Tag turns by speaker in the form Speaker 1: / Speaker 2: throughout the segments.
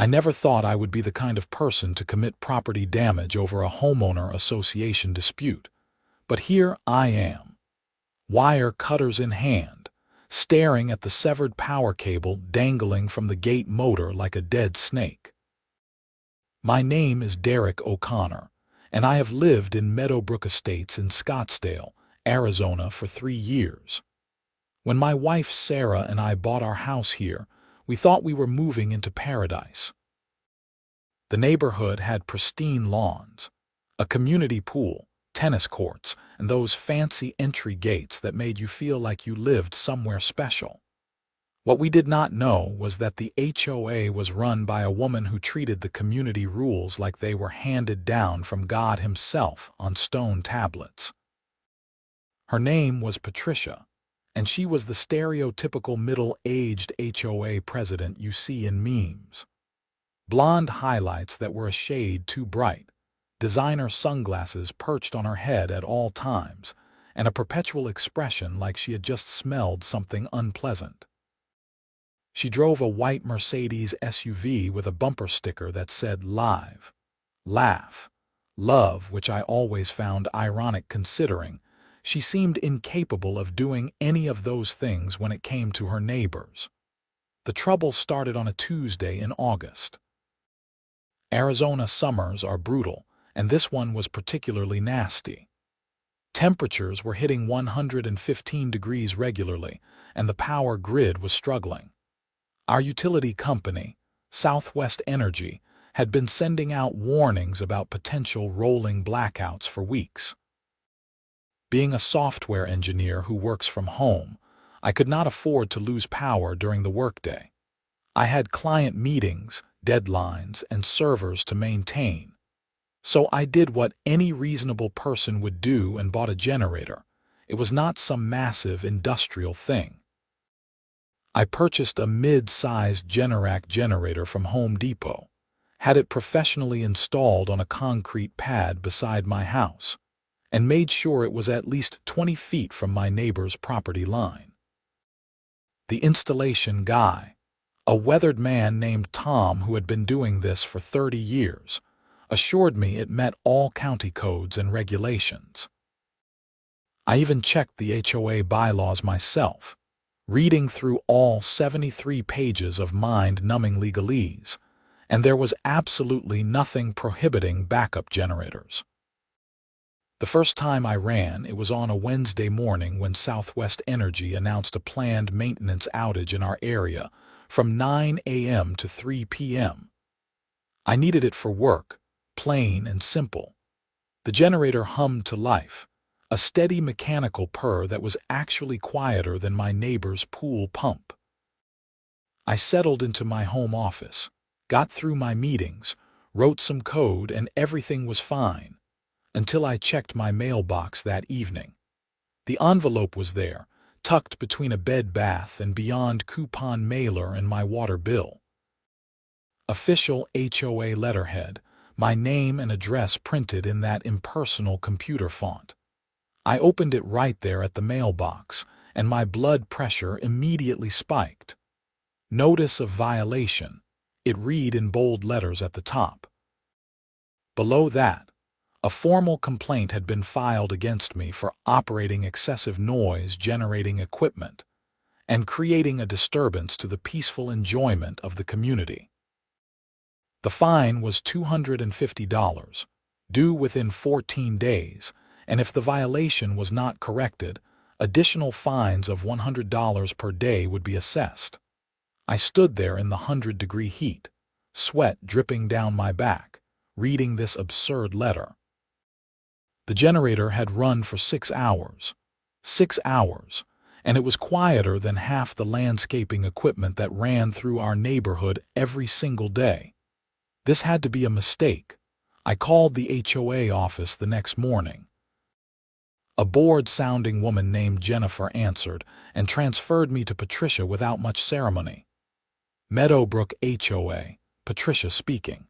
Speaker 1: I never thought I would be the kind of person to commit property damage over a homeowner association dispute, but here I am, wire cutters in hand, staring at the severed power cable dangling from the gate motor like a dead snake. My name is Derek O'Connor, and I have lived in Meadowbrook Estates in Scottsdale, Arizona for 3 years. When my wife Sarah and I bought our house here, we thought we were moving into paradise. The neighborhood had pristine lawns, a community pool, tennis courts, and those fancy entry gates that made you feel like you lived somewhere special. What we did not know was that the HOA was run by a woman who treated the community rules like they were handed down from God himself on stone tablets. Her name was Patricia, and she was the stereotypical middle-aged HOA president you see in memes. Blonde highlights that were a shade too bright, designer sunglasses perched on her head at all times, and a perpetual expression like she had just smelled something unpleasant. She drove a white Mercedes SUV with a bumper sticker that said "Live, Laugh, Love," which I always found ironic considering she seemed incapable of doing any of those things when it came to her neighbors. The trouble started on a Tuesday in August. Arizona summers are brutal, and this one was particularly nasty. Temperatures were hitting 115 degrees regularly, and the power grid was struggling. Our utility company, Southwest Energy, had been sending out warnings about potential rolling blackouts for weeks. Being a software engineer who works from home, I could not afford to lose power during the workday. I had client meetings, deadlines, and servers to maintain. So I did what any reasonable person would do and bought a generator. It was not some massive industrial thing. I purchased a mid-sized Generac generator from Home Depot, had it professionally installed on a concrete pad beside my house, and made sure it was at least 20 feet from my neighbor's property line. The installation guy, a weathered man named Tom who had been doing this for 30 years, assured me it met all county codes and regulations. I even checked the HOA bylaws myself, reading through all 73 pages of mind-numbing legalese, and there was absolutely nothing prohibiting backup generators. The first time I ran, it was on a Wednesday morning when Southwest Energy announced a planned maintenance outage in our area from 9 a.m. to 3 p.m. I needed it for work, plain and simple. The generator hummed to life, a steady mechanical purr that was actually quieter than my neighbor's pool pump. I settled into my home office, got through my meetings, wrote some code, and everything was fine, until I checked my mailbox that evening. The envelope was there, tucked between a Bed Bath & Beyond coupon mailer and my water bill. Official HOA letterhead, my name and address printed in that impersonal computer font. I opened it right there at the mailbox, and my blood pressure immediately spiked. Notice of violation, it read in bold letters at the top. Below that, a formal complaint had been filed against me for operating excessive noise-generating equipment and creating a disturbance to the peaceful enjoyment of the community. The fine was $250, due within 14 days, and if the violation was not corrected, additional fines of $100 per day would be assessed. I stood there in the 100-degree heat, sweat dripping down my back, reading this absurd letter. The generator had run for 6 hours. 6 hours, and it was quieter than half the landscaping equipment that ran through our neighborhood every single day. This had to be a mistake. I called the HOA office the next morning. A bored-sounding woman named Jennifer answered and transferred me to Patricia without much ceremony. Meadowbrook HOA, Patricia speaking.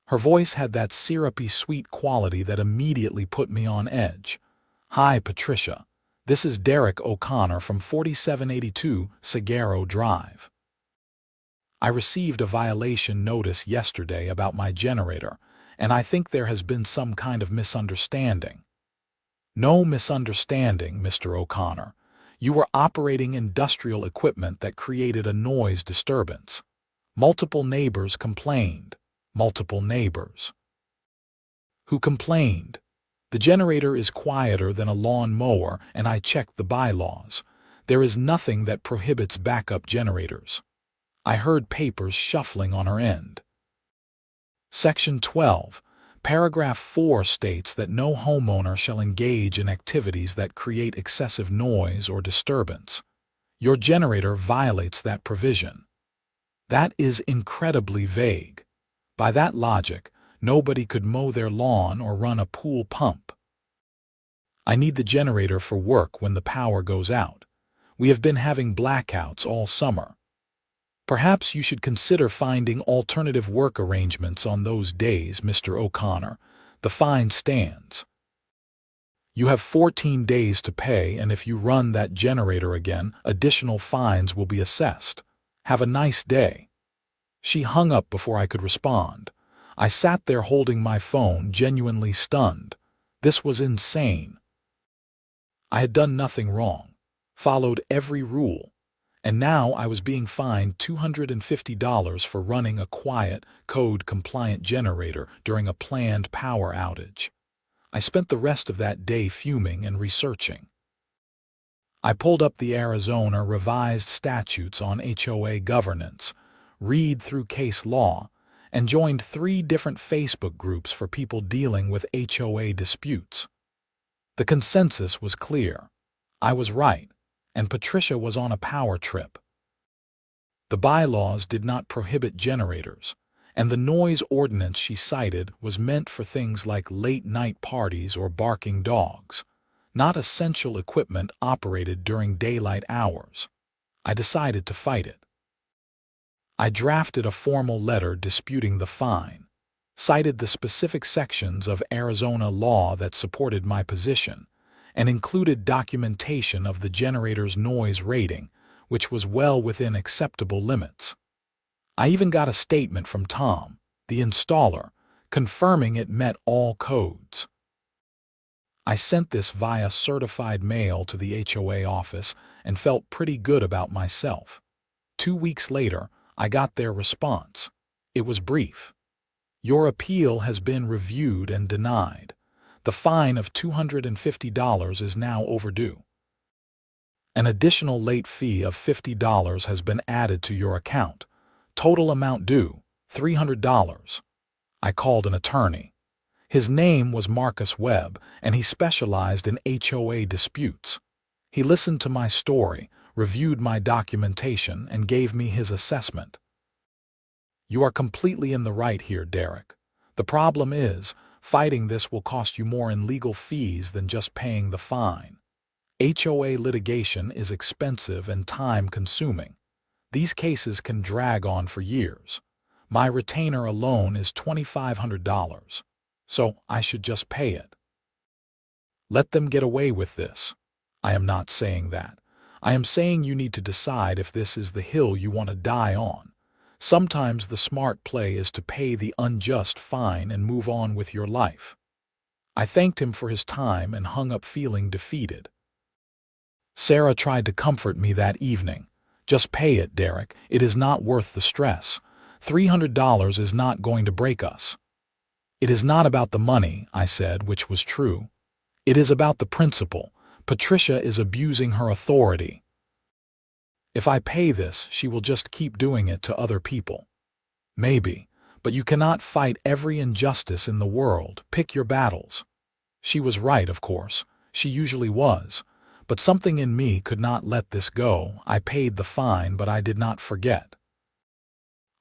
Speaker 1: Her voice had that syrupy sweet quality that immediately put me on edge. "Hi, Patricia. This is Derek O'Connor from 4782 Saguaro Drive." I received a violation notice yesterday about my generator, and I think there has been some kind of misunderstanding. No misunderstanding, Mr. O'Connor. You were operating industrial equipment that created a noise disturbance. Multiple neighbors complained. Multiple neighbors. Who complained? The generator is quieter than a lawn mower, and I checked the bylaws. There is nothing that prohibits backup generators. I heard papers shuffling on her end. Section 12, paragraph 4 states that no homeowner shall engage in activities that create excessive noise or disturbance. Your generator violates that provision. That is incredibly vague. By that logic, nobody could mow their lawn or run a pool pump. I need the generator for work when the power goes out. We have been having blackouts all summer. Perhaps you should consider finding alternative work arrangements on those days, Mr. O'Connor. The fine stands. You have 14 days to pay, and if you run that generator again, additional fines will be assessed. Have a nice day. She hung up before I could respond. I sat there holding my phone, genuinely stunned. This was insane. I had done nothing wrong, followed every rule, and now I was being fined $250 for running a quiet, code-compliant generator during a planned power outage. I spent the rest of that day fuming and researching. I pulled up the Arizona revised statutes on HOA governance, read through case law, and joined 3 different Facebook groups for people dealing with HOA disputes. The consensus was clear. I was right, and Patricia was on a power trip. The bylaws did not prohibit generators, and the noise ordinance she cited was meant for things like late-night parties or barking dogs, not essential equipment operated during daylight hours. I decided to fight it. I drafted a formal letter disputing the fine, cited the specific sections of Arizona law that supported my position, and included documentation of the generator's noise rating, which was well within acceptable limits. I even got a statement from Tom, the installer, confirming it met all codes. I sent this via certified mail to the HOA office and felt pretty good about myself. 2 weeks later, I got their response. It was brief. Your appeal has been reviewed and denied. The fine of $250 is now overdue. An additional late fee of $50 has been added to your account. Total amount due, $300. I called an attorney. His name was Marcus Webb, and he specialized in HOA disputes. He listened to my story, reviewed my documentation, and gave me his assessment. You are completely in the right here, Derek. The problem is, fighting this will cost you more in legal fees than just paying the fine. HOA litigation is expensive and time-consuming. These cases can drag on for years. My retainer alone is $2,500, so I should just pay it. Let them get away with this. I am not saying that. I am saying you need to decide if this is the hill you want to die on. Sometimes the smart play is to pay the unjust fine and move on with your life. I thanked him for his time and hung up feeling defeated. Sarah tried to comfort me that evening. Just pay it, Derek. It is not worth the stress. $300 is not going to break us. It is not about the money, I said, which was true. It is about the principle. Patricia is abusing her authority. If I pay this, she will just keep doing it to other people. Maybe, but you cannot fight every injustice in the world. Pick your battles. She was right, of course. She usually was. But something in me could not let this go. I paid the fine, but I did not forget.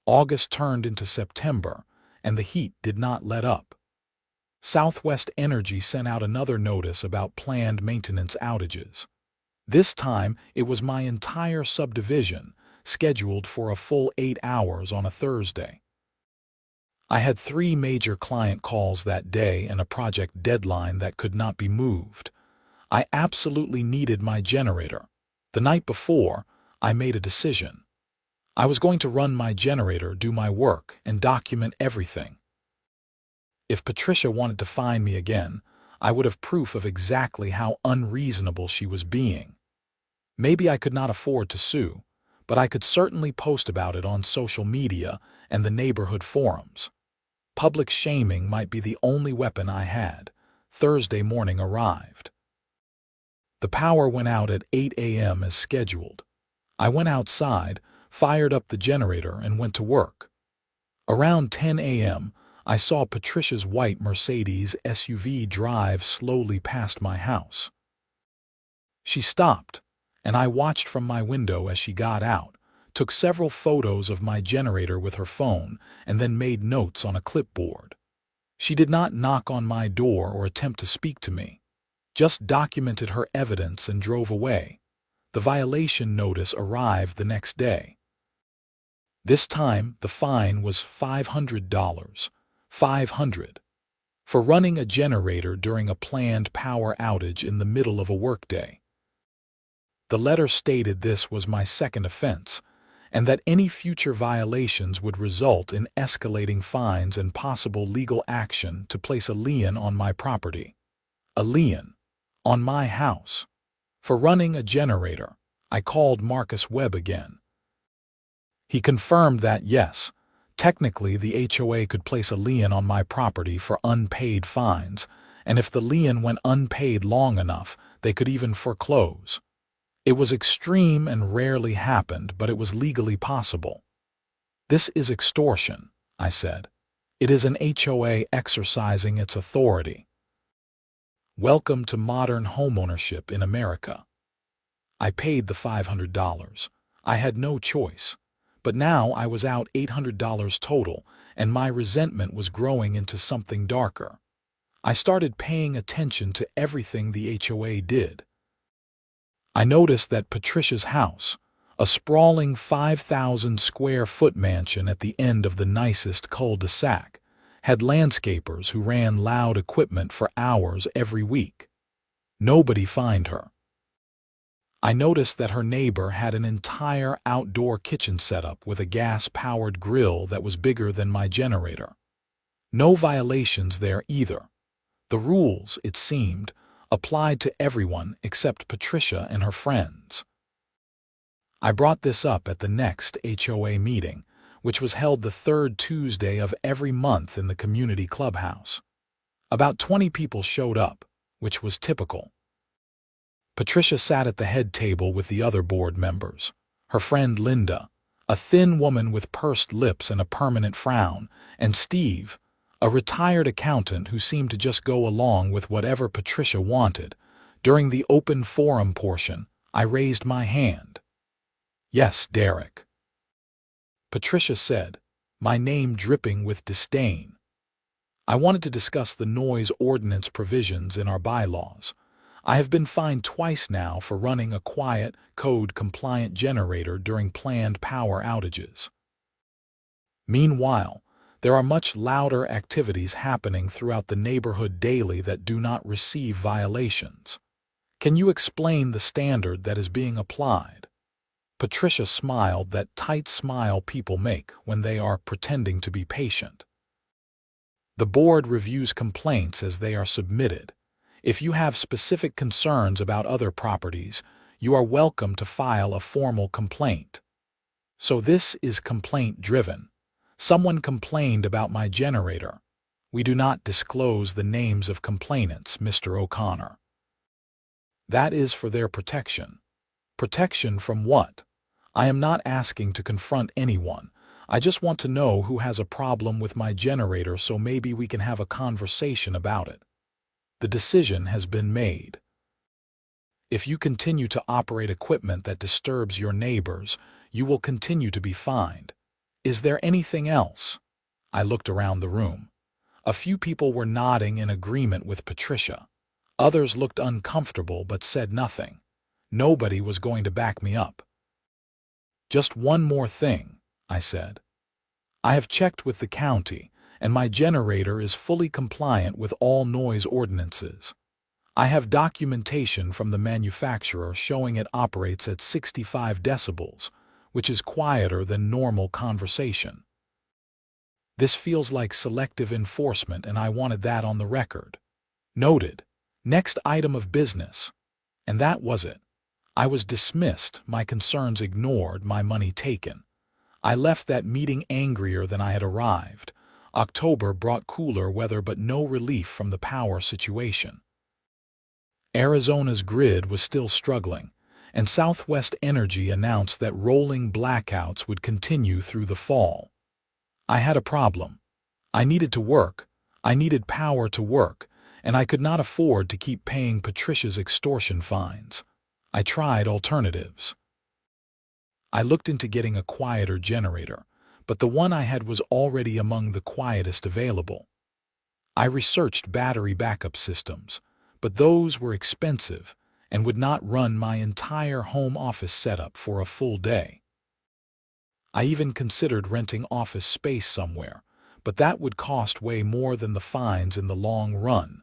Speaker 1: August turned into September, and the heat did not let up. Southwest Energy sent out another notice about planned maintenance outages. This time, it was my entire subdivision, scheduled for a full 8 hours on a Thursday. I had 3 major client calls that day and a project deadline that could not be moved. I absolutely needed my generator. The night before, I made a decision. I was going to run my generator, do my work, and document everything. If Patricia wanted to find me again, I would have proof of exactly how unreasonable she was being. Maybe I could not afford to sue, but I could certainly post about it on social media and the neighborhood forums. Public shaming might be the only weapon I had. Thursday morning arrived. The power went out at 8 a.m. as scheduled. I went outside, fired up the generator, and went to work. Around 10 a.m., I saw Patricia's white Mercedes SUV drive slowly past my house. She stopped, and I watched from my window as she got out, took several photos of my generator with her phone, and then made notes on a clipboard. She did not knock on my door or attempt to speak to me, just documented her evidence and drove away. The violation notice arrived the next day. This time, the fine was $500. $500 for running a generator during a planned power outage in the middle of a workday. The letter stated this was my second offense, and that any future violations would result in escalating fines and possible legal action to place a lien on my property. A lien on my house. For running a generator, I called Marcus Webb again. He confirmed that yes, technically the HOA could place a lien on my property for unpaid fines, and if the lien went unpaid long enough, they could even foreclose. It was extreme and rarely happened, but it was legally possible. This is extortion, I said. It is an HOA exercising its authority. Welcome to modern homeownership in America. I paid the $500. I had no choice. But now I was out $800 total, and my resentment was growing into something darker. I started paying attention to everything the HOA did. I noticed that Patricia's house, a sprawling 5,000-square-foot mansion at the end of the nicest cul-de-sac, had landscapers who ran loud equipment for hours every week. Nobody fined her. I noticed that her neighbor had an entire outdoor kitchen setup with a gas-powered grill that was bigger than my generator. No violations there either. The rules, it seemed, applied to everyone except Patricia and her friends. I brought this up at the next HOA meeting, which was held the third Tuesday of every month in the community clubhouse. About 20 people showed up, which was typical. Patricia sat at the head table with the other board members. Her friend Linda, a thin woman with pursed lips and a permanent frown, and Steve, a retired accountant who seemed to just go along with whatever Patricia wanted. During the open forum portion, I raised my hand. Yes, Derek. Patricia said, my name dripping with disdain. I wanted to discuss the noise ordinance provisions in our bylaws. I have been fined twice now for running a quiet, code-compliant generator during planned power outages. Meanwhile, there are much louder activities happening throughout the neighborhood daily that do not receive violations. Can you explain the standard that is being applied? Patricia smiled that tight smile people make when they are pretending to be patient. The board reviews complaints as they are submitted. If you have specific concerns about other properties, you are welcome to file a formal complaint. So this is complaint-driven. Someone complained about my generator. We do not disclose the names of complainants, Mr. O'Connor. That is for their protection. Protection from what? I am not asking to confront anyone. I just want to know who has a problem with my generator so maybe we can have a conversation about it. The decision has been made. If you continue to operate equipment that disturbs your neighbors, you will continue to be fined. Is there anything else? I looked around the room. A few people were nodding in agreement with Patricia. Others looked uncomfortable but said nothing. Nobody was going to back me up. Just one more thing, I said. I have checked with the county, and my generator is fully compliant with all noise ordinances. I have documentation from the manufacturer showing it operates at 65 decibels, which is quieter than normal conversation. This feels like selective enforcement, and I wanted that on the record. Noted. Next item of business. And that was it. I was dismissed, my concerns ignored, my money taken. I left that meeting angrier than I had arrived. October brought cooler weather but no relief from the power situation. Arizona's grid was still struggling, and Southwest Energy announced that rolling blackouts would continue through the fall. I had a problem. I needed to work. I needed power to work, and I could not afford to keep paying Patricia's extortion fines. I tried alternatives. I looked into getting a quieter generator, but the one I had was already among the quietest available. I researched battery backup systems, but those were expensive and would not run my entire home office setup for a full day. I even considered renting office space somewhere, but that would cost way more than the fines in the long run.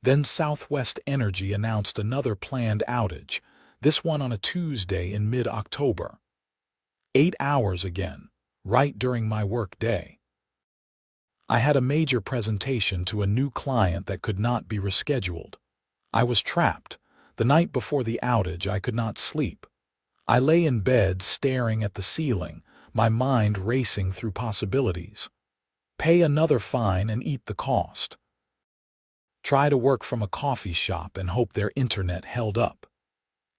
Speaker 1: Then Southwest Energy announced another planned outage, this one on a Tuesday in mid-October. 8 hours again, right during my work day. I had a major presentation to a new client that could not be rescheduled. I was trapped. The night before the outage, I could not sleep. I lay in bed staring at the ceiling, my mind racing through possibilities. Pay another fine and eat the cost. Try to work from a coffee shop and hope their internet held up.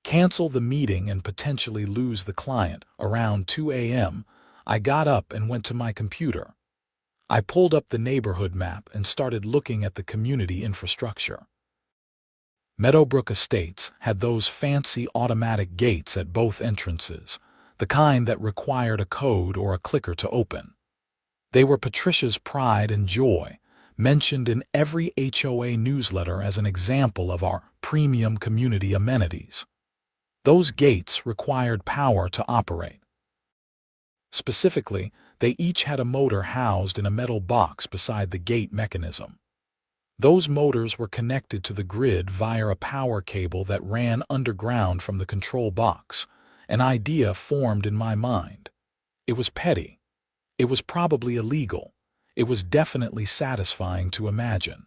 Speaker 1: Cancel the meeting and potentially lose the client. Around 2 a.m., I got up and went to my computer. I pulled up the neighborhood map and started looking at the community infrastructure. Meadowbrook Estates had those fancy automatic gates at both entrances, the kind that required a code or a clicker to open. They were Patricia's pride and joy, mentioned in every HOA newsletter as an example of our premium community amenities. Those gates required power to operate. Specifically, they each had a motor housed in a metal box beside the gate mechanism. Those motors were connected to the grid via a power cable that ran underground from the control box. An idea formed in my mind. It was petty. It was probably illegal. It was definitely satisfying to imagine.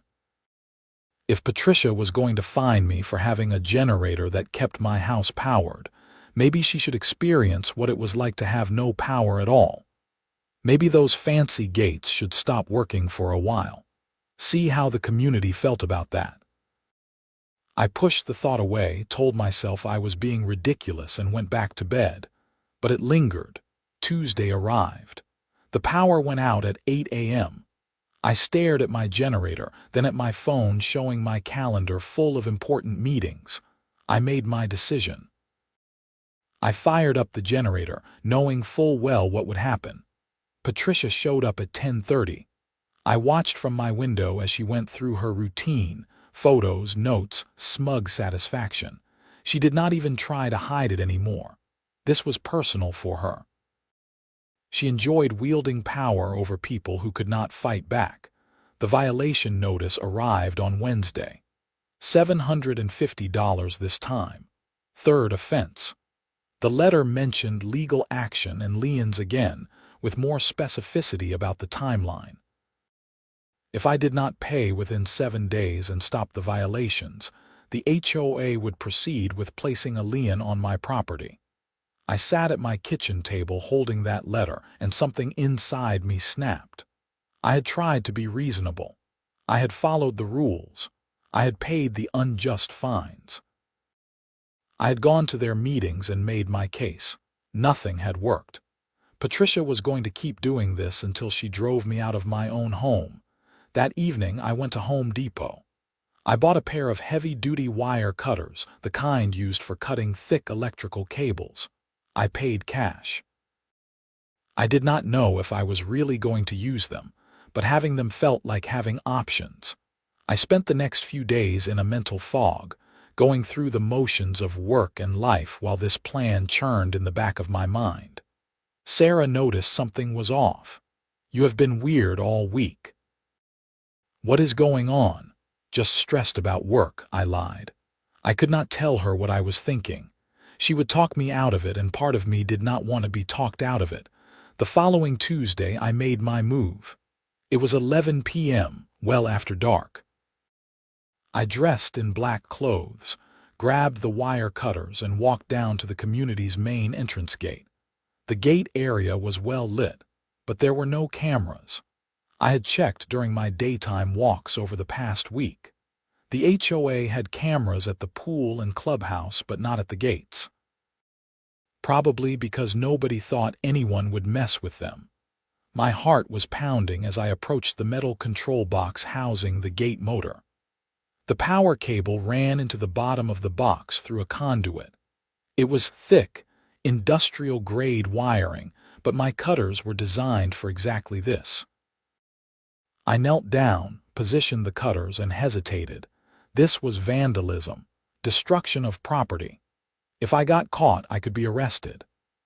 Speaker 1: If Patricia was going to fine me for having a generator that kept my house powered, maybe she should experience what it was like to have no power at all. Maybe those fancy gates should stop working for a while. See how the community felt about that. I pushed the thought away, told myself I was being ridiculous, and went back to bed. But it lingered. Tuesday arrived. The power went out at 8 a.m. I stared at my generator, then at my phone showing my calendar full of important meetings. I made my decision. I fired up the generator, knowing full well what would happen. Patricia showed up at 10:30. I watched from my window as she went through her routine, photos, notes, smug satisfaction. She did not even try to hide it anymore. This was personal for her. She enjoyed wielding power over people who could not fight back. The violation notice arrived on Wednesday. $750 this time. Third offense. The letter mentioned legal action and liens again, with more specificity about the timeline. If I did not pay within 7 days and stop the violations, the HOA would proceed with placing a lien on my property. I sat at my kitchen table holding that letter, and something inside me snapped. I had tried to be reasonable. I had followed the rules. I had paid the unjust fines. I had gone to their meetings and made my case. Nothing had worked. Patricia was going to keep doing this until she drove me out of my own home. That evening, I went to Home Depot. I bought a pair of heavy-duty wire cutters, the kind used for cutting thick electrical cables. I paid cash. I did not know if I was really going to use them, but having them felt like having options. I spent the next few days in a mental fog, going through the motions of work and life while this plan churned in the back of my mind. Sarah noticed something was off. "You have been weird all week." "What is going on?" "Just stressed about work," I lied. I could not tell her what I was thinking. She would talk me out of it, and part of me did not want to be talked out of it. The following Tuesday, I made my move. It was 11 p.m., well after dark. I dressed in black clothes, grabbed the wire cutters, and walked down to the community's main entrance gate. The gate area was well lit, but there were no cameras. I had checked during my daytime walks over the past week. The HOA had cameras at the pool and clubhouse, but not at the gates. Probably because nobody thought anyone would mess with them. My heart was pounding as I approached the metal control box housing the gate motor. The power cable ran into the bottom of the box through a conduit. It was thick, industrial-grade wiring, but my cutters were designed for exactly this. I knelt down, positioned the cutters, and hesitated. This was vandalism, destruction of property. If I got caught, I could be arrested.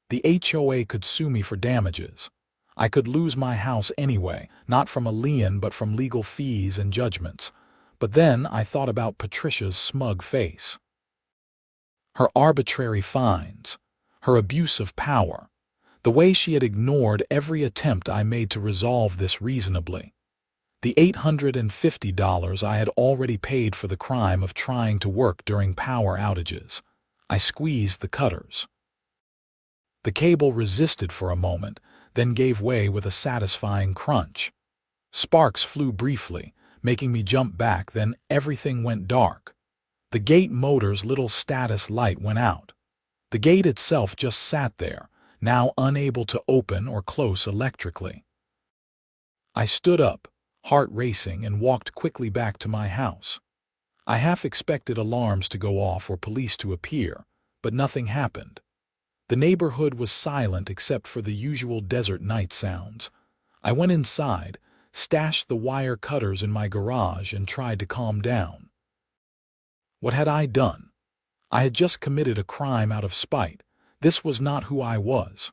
Speaker 1: The HOA could sue me for damages. I could lose my house anyway, not from a lien but from legal fees and judgments. But then I thought about Patricia's smug face. Her arbitrary fines, her abuse of power, the way she had ignored every attempt I made to resolve this reasonably. The $850 I had already paid for the crime of trying to work during power outages. I squeezed the cutters. The cable resisted for a moment, then gave way with a satisfying crunch. Sparks flew briefly, making me jump back, then everything went dark. The gate motor's little status light went out. The gate itself just sat there, now unable to open or close electrically. I stood up, heart racing, and walked quickly back to my house. I half expected alarms to go off or police to appear, but nothing happened. The neighborhood was silent except for the usual desert night sounds. I went inside, stashed the wire cutters in my garage, and tried to calm down. What had I done? I had just committed a crime out of spite. This was not who I was.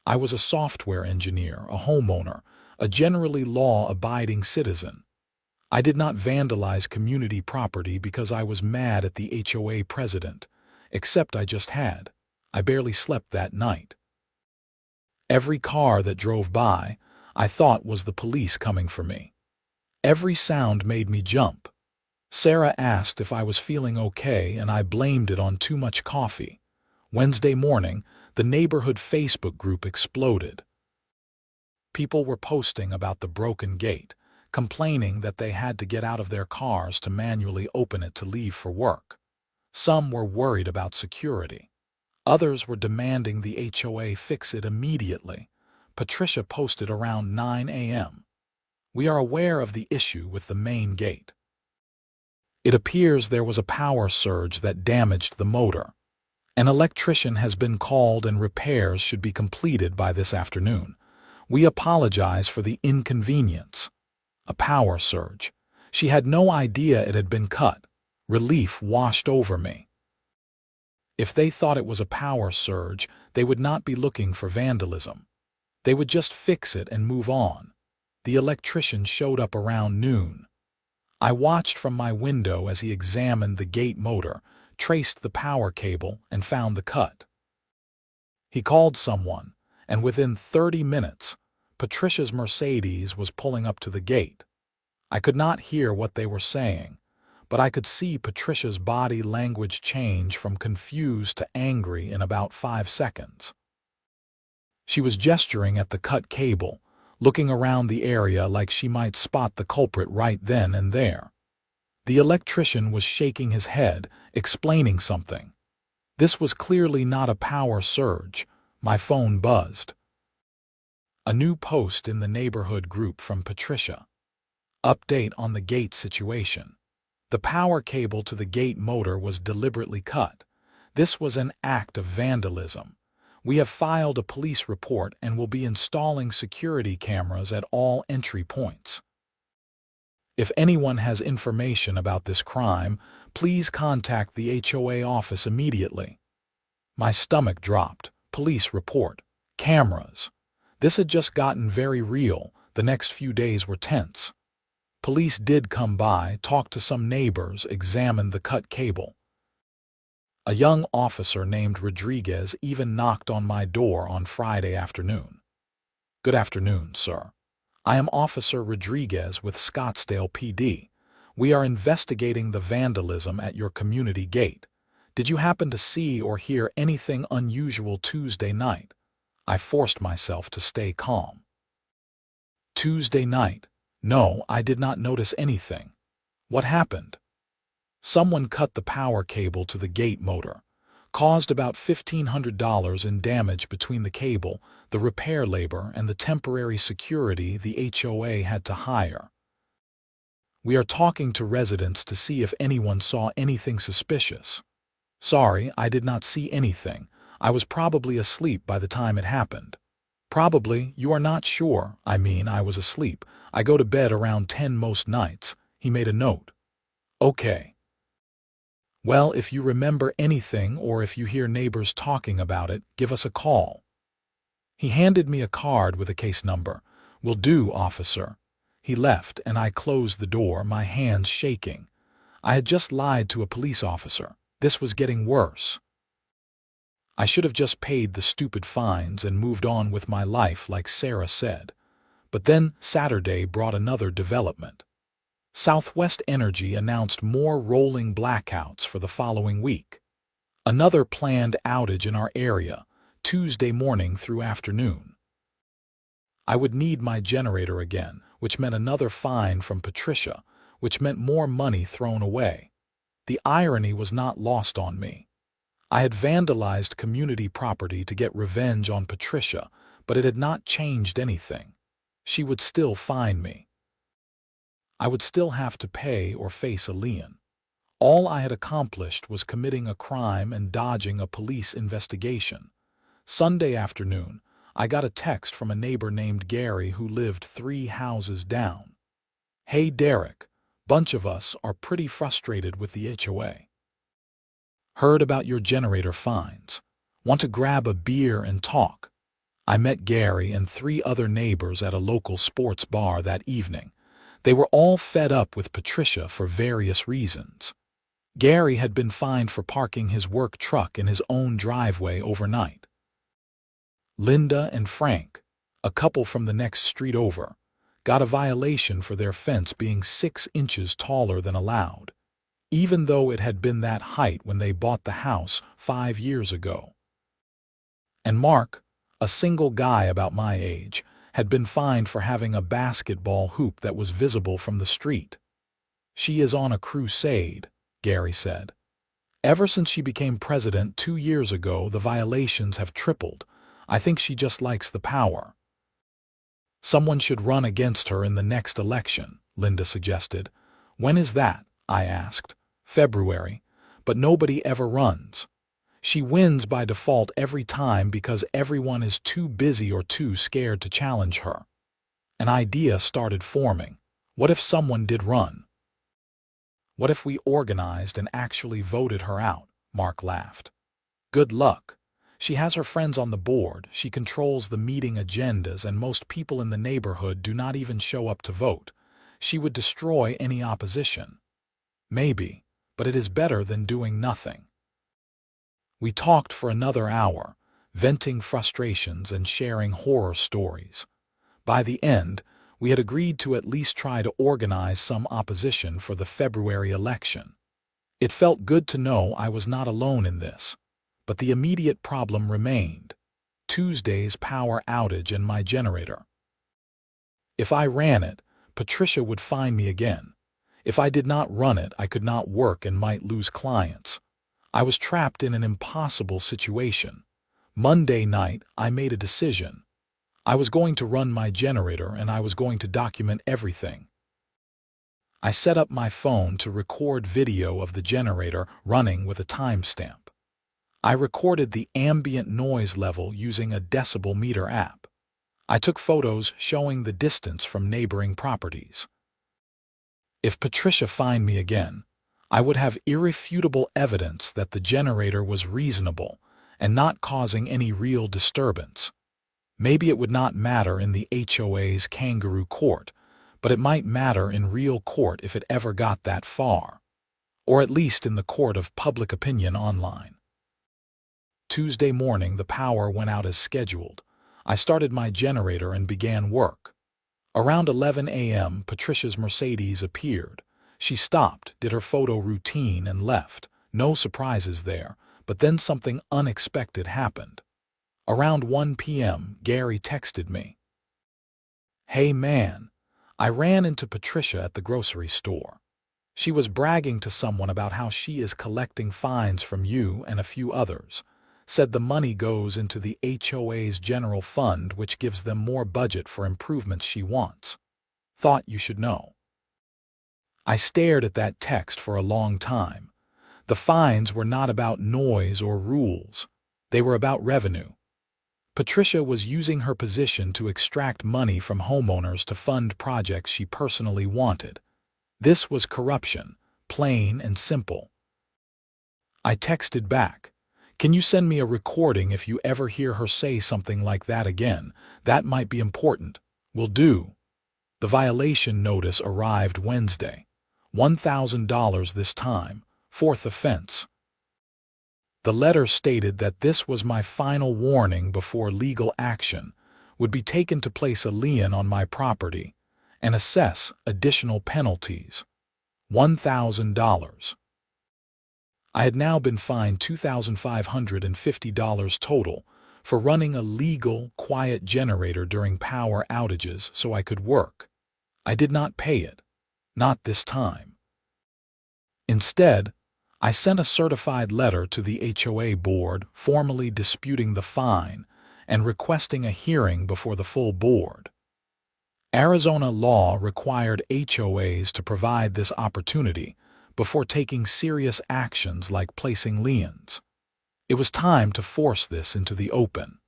Speaker 1: I was a software engineer, a homeowner, a generally law-abiding citizen. I did not vandalize community property because I was mad at the HOA president, except I just had. I barely slept that night. Every car that drove by, I thought was the police coming for me. Every sound made me jump. Sarah asked if I was feeling okay, and I blamed it on too much coffee. Wednesday morning, the neighborhood Facebook group exploded. People were posting about the broken gate, complaining that they had to get out of their cars to manually open it to leave for work. Some were worried about security. Others were demanding the HOA fix it immediately. Patricia posted around 9 a.m. We are aware of the issue with the main gate. It appears there was a power surge that damaged the motor. An electrician has been called and repairs should be completed by this afternoon. We apologize for the inconvenience. A power surge. She had no idea it had been cut. Relief washed over me. If they thought it was a power surge, they would not be looking for vandalism. They would just fix it and move on. The electrician showed up around noon. I watched from my window as he examined the gate motor, traced the power cable, and found the cut. He called someone, and within 30 minutes, Patricia's Mercedes was pulling up to the gate. I could not hear what they were saying, but I could see Patricia's body language change from confused to angry in about 5 seconds. She was gesturing at the cut cable, looking around the area like she might spot the culprit right then and there. The electrician was shaking his head, explaining something. This was clearly not a power surge. My phone buzzed. A new post in the neighborhood group from Patricia. Update on the gate situation. The power cable to the gate motor was deliberately cut. This was an act of vandalism. We have filed a police report and will be installing security cameras at all entry points. If anyone has information about this crime, please contact the HOA office immediately. My stomach dropped. Police report. Cameras. This had just gotten very real. The next few days were tense. Police did come by, talked to some neighbors, examined the cut cable. A young officer named Rodriguez even knocked on my door on Friday afternoon. "Good afternoon, sir. I am Officer Rodriguez with Scottsdale PD. We are investigating the vandalism at your community gate. Did you happen to see or hear anything unusual Tuesday night?" I forced myself to stay calm. "Tuesday night? No, I did not notice anything. What happened?" "Someone cut the power cable to the gate motor. Caused about $1,500 in damage between the cable, the repair labor, and the temporary security the HOA had to hire. We are talking to residents to see if anyone saw anything suspicious." "Sorry, I did not see anything. I was probably asleep by the time it happened." "Probably, you are not sure. I mean, I was asleep. I go to bed around 10 most nights." He made a note. "Okay. Well, if you remember anything or if you hear neighbors talking about it, give us a call." He handed me a card with a case number. "Will do, officer." He left, and I closed the door, my hands shaking. I had just lied to a police officer. This was getting worse. I should have just paid the stupid fines and moved on with my life like Sarah said. But then Saturday brought another development. Southwest Energy announced more rolling blackouts for the following week. Another planned outage in our area, Tuesday morning through afternoon. I would need my generator again, which meant another fine from Patricia, which meant more money thrown away. The irony was not lost on me. I had vandalized community property to get revenge on Patricia, but it had not changed anything. She would still fine me. I would still have to pay or face a lien. All I had accomplished was committing a crime and dodging a police investigation. Sunday afternoon, I got a text from a neighbor named Gary who lived 3 houses down. "Hey Derek, bunch of us are pretty frustrated with the HOA. Heard about your generator fines. Want to grab a beer and talk." I met Gary and 3 other neighbors at a local sports bar that evening. They were all fed up with Patricia for various reasons. Gary had been fined for parking his work truck in his own driveway overnight. Linda and Frank, a couple from the next street over, got a violation for their fence being 6 inches taller than allowed, even though it had been that height when they bought the house 5 years ago. And Mark, a single guy about my age, had been fined for having a basketball hoop that was visible from the street. "She is on a crusade," Gary said. "Ever since she became president 2 years ago, the violations have tripled. I think she just likes the power." "Someone should run against her in the next election," Linda suggested. "When is that?" I asked. "February. But nobody ever runs. She wins by default every time because everyone is too busy or too scared to challenge her." An idea started forming. What if someone did run? "What if we organized and actually voted her out?" Mark laughed. "Good luck. She has her friends on the board, she controls the meeting agendas, and most people in the neighborhood do not even show up to vote. She would destroy any opposition." "Maybe, but it is better than doing nothing." We talked for another hour, venting frustrations and sharing horror stories. By the end, we had agreed to at least try to organize some opposition for the February election. It felt good to know I was not alone in this, but the immediate problem remained: Tuesday's power outage and my generator. If I ran it, Patricia would fine me again. If I did not run it, I could not work and might lose clients. I was trapped in an impossible situation. Monday night, I made a decision. I was going to run my generator and I was going to document everything. I set up my phone to record video of the generator running with a timestamp. I recorded the ambient noise level using a decibel meter app. I took photos showing the distance from neighboring properties. If Patricia fined me again, I would have irrefutable evidence that the generator was reasonable and not causing any real disturbance. Maybe it would not matter in the HOA's kangaroo court, but it might matter in real court if it ever got that far, or at least in the court of public opinion online. Tuesday morning, the power went out as scheduled. I started my generator and began work. Around 11 a.m., Patricia's Mercedes appeared. She stopped, did her photo routine, and left. No surprises there, but then something unexpected happened. Around 1 p.m., Gary texted me. "Hey man." I ran into Patricia at the grocery store. She was bragging to someone about how she is collecting fines from you and a few others. Said the money goes into the HOA's general fund, which gives them more budget for improvements she wants. Thought you should know. I stared at that text for a long time. The fines were not about noise or rules. They were about revenue. Patricia was using her position to extract money from homeowners to fund projects she personally wanted. This was corruption, plain and simple. I texted back, "Can you send me a recording if you ever hear her say something like that again? That might be important." "Will do." The violation notice arrived Wednesday. $1,000 this time, fourth offense. The letter stated that this was my final warning before legal action would be taken to place a lien on my property and assess additional penalties. $1,000. I had now been fined $2,550 total for running a legal, quiet generator during power outages so I could work. I did not pay it. Not this time. Instead, I sent a certified letter to the HOA board formally disputing the fine and requesting a hearing before the full board. Arizona law required HOAs to provide this opportunity before taking serious actions like placing liens. It was time to force this into the open.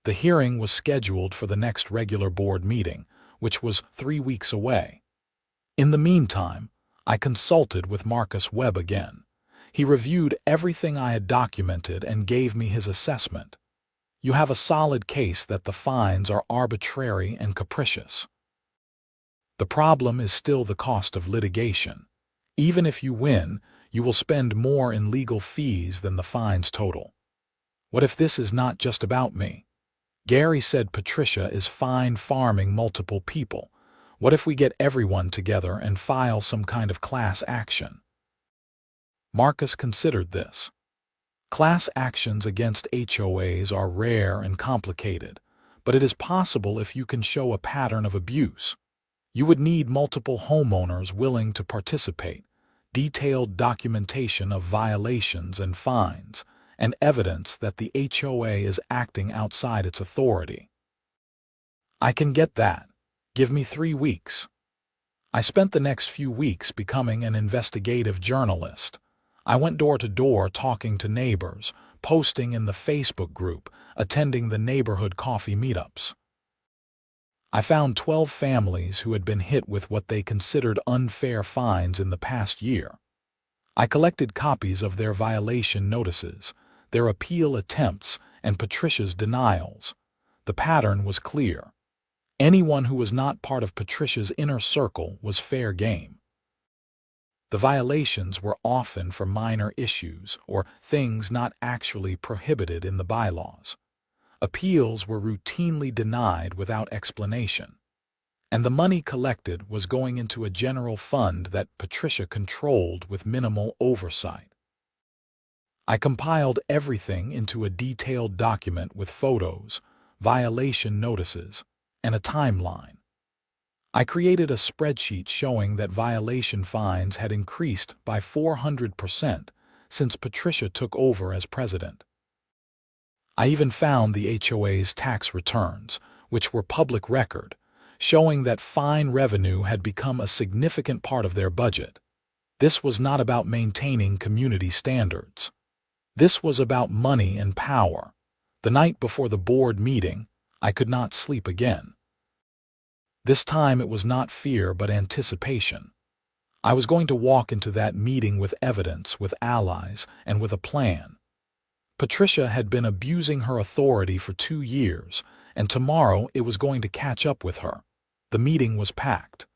Speaker 1: The hearing was scheduled for the next regular board meeting, which was 3 weeks away. In the meantime, I consulted with Marcus Webb again. He reviewed everything I had documented and gave me his assessment. "You have a solid case that the fines are arbitrary and capricious. The problem is still the cost of litigation. Even if you win, you will spend more in legal fees than the fines total." What if this is not just about me? Gary said Patricia is fine farming multiple people. What if we get everyone together and file some kind of class action? Marcus considered this. Class actions against HOAs are rare and complicated, but it is possible if you can show a pattern of abuse. You would need multiple homeowners willing to participate, detailed documentation of violations and fines, and evidence that the HOA is acting outside its authority. I can get that. Give me 3 weeks. I spent the next few weeks becoming an investigative journalist. I went door to door talking to neighbors, posting in the Facebook group, attending the neighborhood coffee meetups. I found 12 families who had been hit with what they considered unfair fines in the past year. I collected copies of their violation notices, their appeal attempts, and Patricia's denials. The pattern was clear. Anyone who was not part of Patricia's inner circle was fair game. The violations were often for minor issues or things not actually prohibited in the bylaws. Appeals were routinely denied without explanation. And the money collected was going into a general fund that Patricia controlled with minimal oversight. I compiled everything into a detailed document with photos, violation notices, and a timeline. I created a spreadsheet showing that violation fines had increased by 400% since Patricia took over as president. I even found the HOA's tax returns, which were public record, showing that fine revenue had become a significant part of their budget. This was not about maintaining community standards. This was about money and power. The night before the board meeting, I could not sleep again. This time it was not fear but anticipation. I was going to walk into that meeting with evidence, with allies, and with a plan. Patricia had been abusing her authority for 2 years, and tomorrow it was going to catch up with her. The meeting was packed.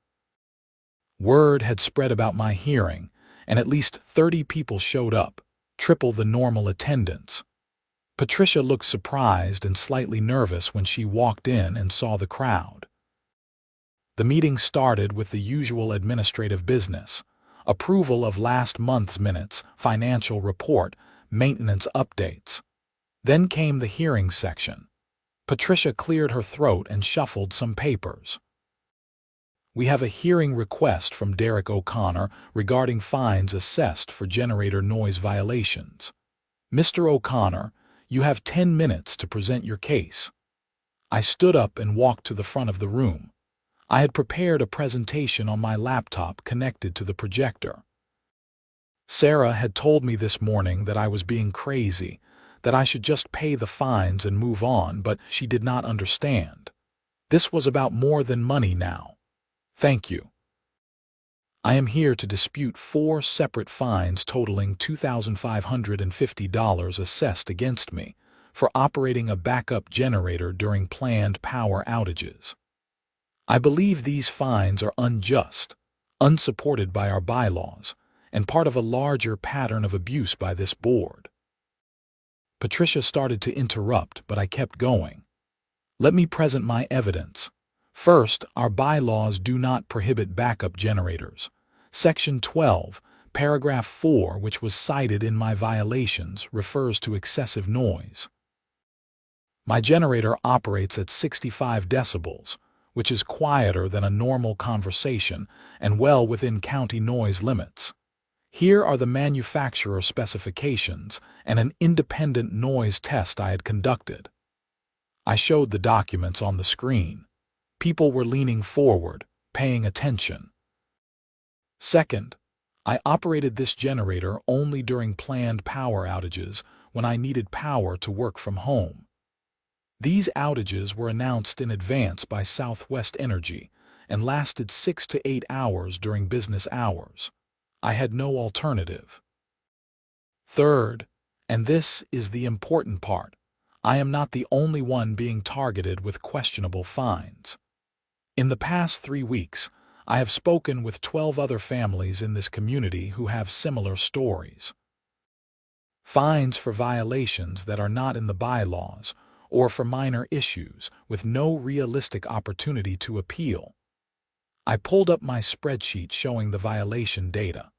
Speaker 1: Word had spread about my hearing, and at least 30 people showed up, triple the normal attendance. Patricia looked surprised and slightly nervous when she walked in and saw the crowd. The meeting started with the usual administrative business: approval of last month's minutes, financial report, maintenance updates. Then came the hearing section. Patricia cleared her throat and shuffled some papers. We have a hearing request from Derek O'Connor regarding fines assessed for generator noise violations. Mr. O'Connor, you have 10 minutes to present your case. I stood up and walked to the front of the room. I had prepared a presentation on my laptop connected to the projector. Sarah had told me this morning that I was being crazy, that I should just pay the fines and move on, but she did not understand. This was about more than money now. Thank you. I am here to dispute 4 separate fines totaling $2,550 assessed against me for operating a backup generator during planned power outages. I believe these fines are unjust, unsupported by our bylaws, and part of a larger pattern of abuse by this board. Patricia started to interrupt, but I kept going. Let me present my evidence. First, our bylaws do not prohibit backup generators. Section 12, paragraph 4, which was cited in my violations, refers to excessive noise. My generator operates at 65 decibels, which is quieter than a normal conversation and well within county noise limits. Here are the manufacturer specifications and an independent noise test I had conducted. I showed the documents on the screen. People were leaning forward, paying attention. Second, I operated this generator only during planned power outages when I needed power to work from home. These outages were announced in advance by Southwest Energy and lasted 6 to 8 hours during business hours. I had no alternative. Third, and this is the important part, I am not the only one being targeted with questionable fines. In the past 3 weeks, I have spoken with 12 other families in this community who have similar stories. Fines for violations that are not in the bylaws or for minor issues with no realistic opportunity to appeal. I pulled up my spreadsheet showing the violation data.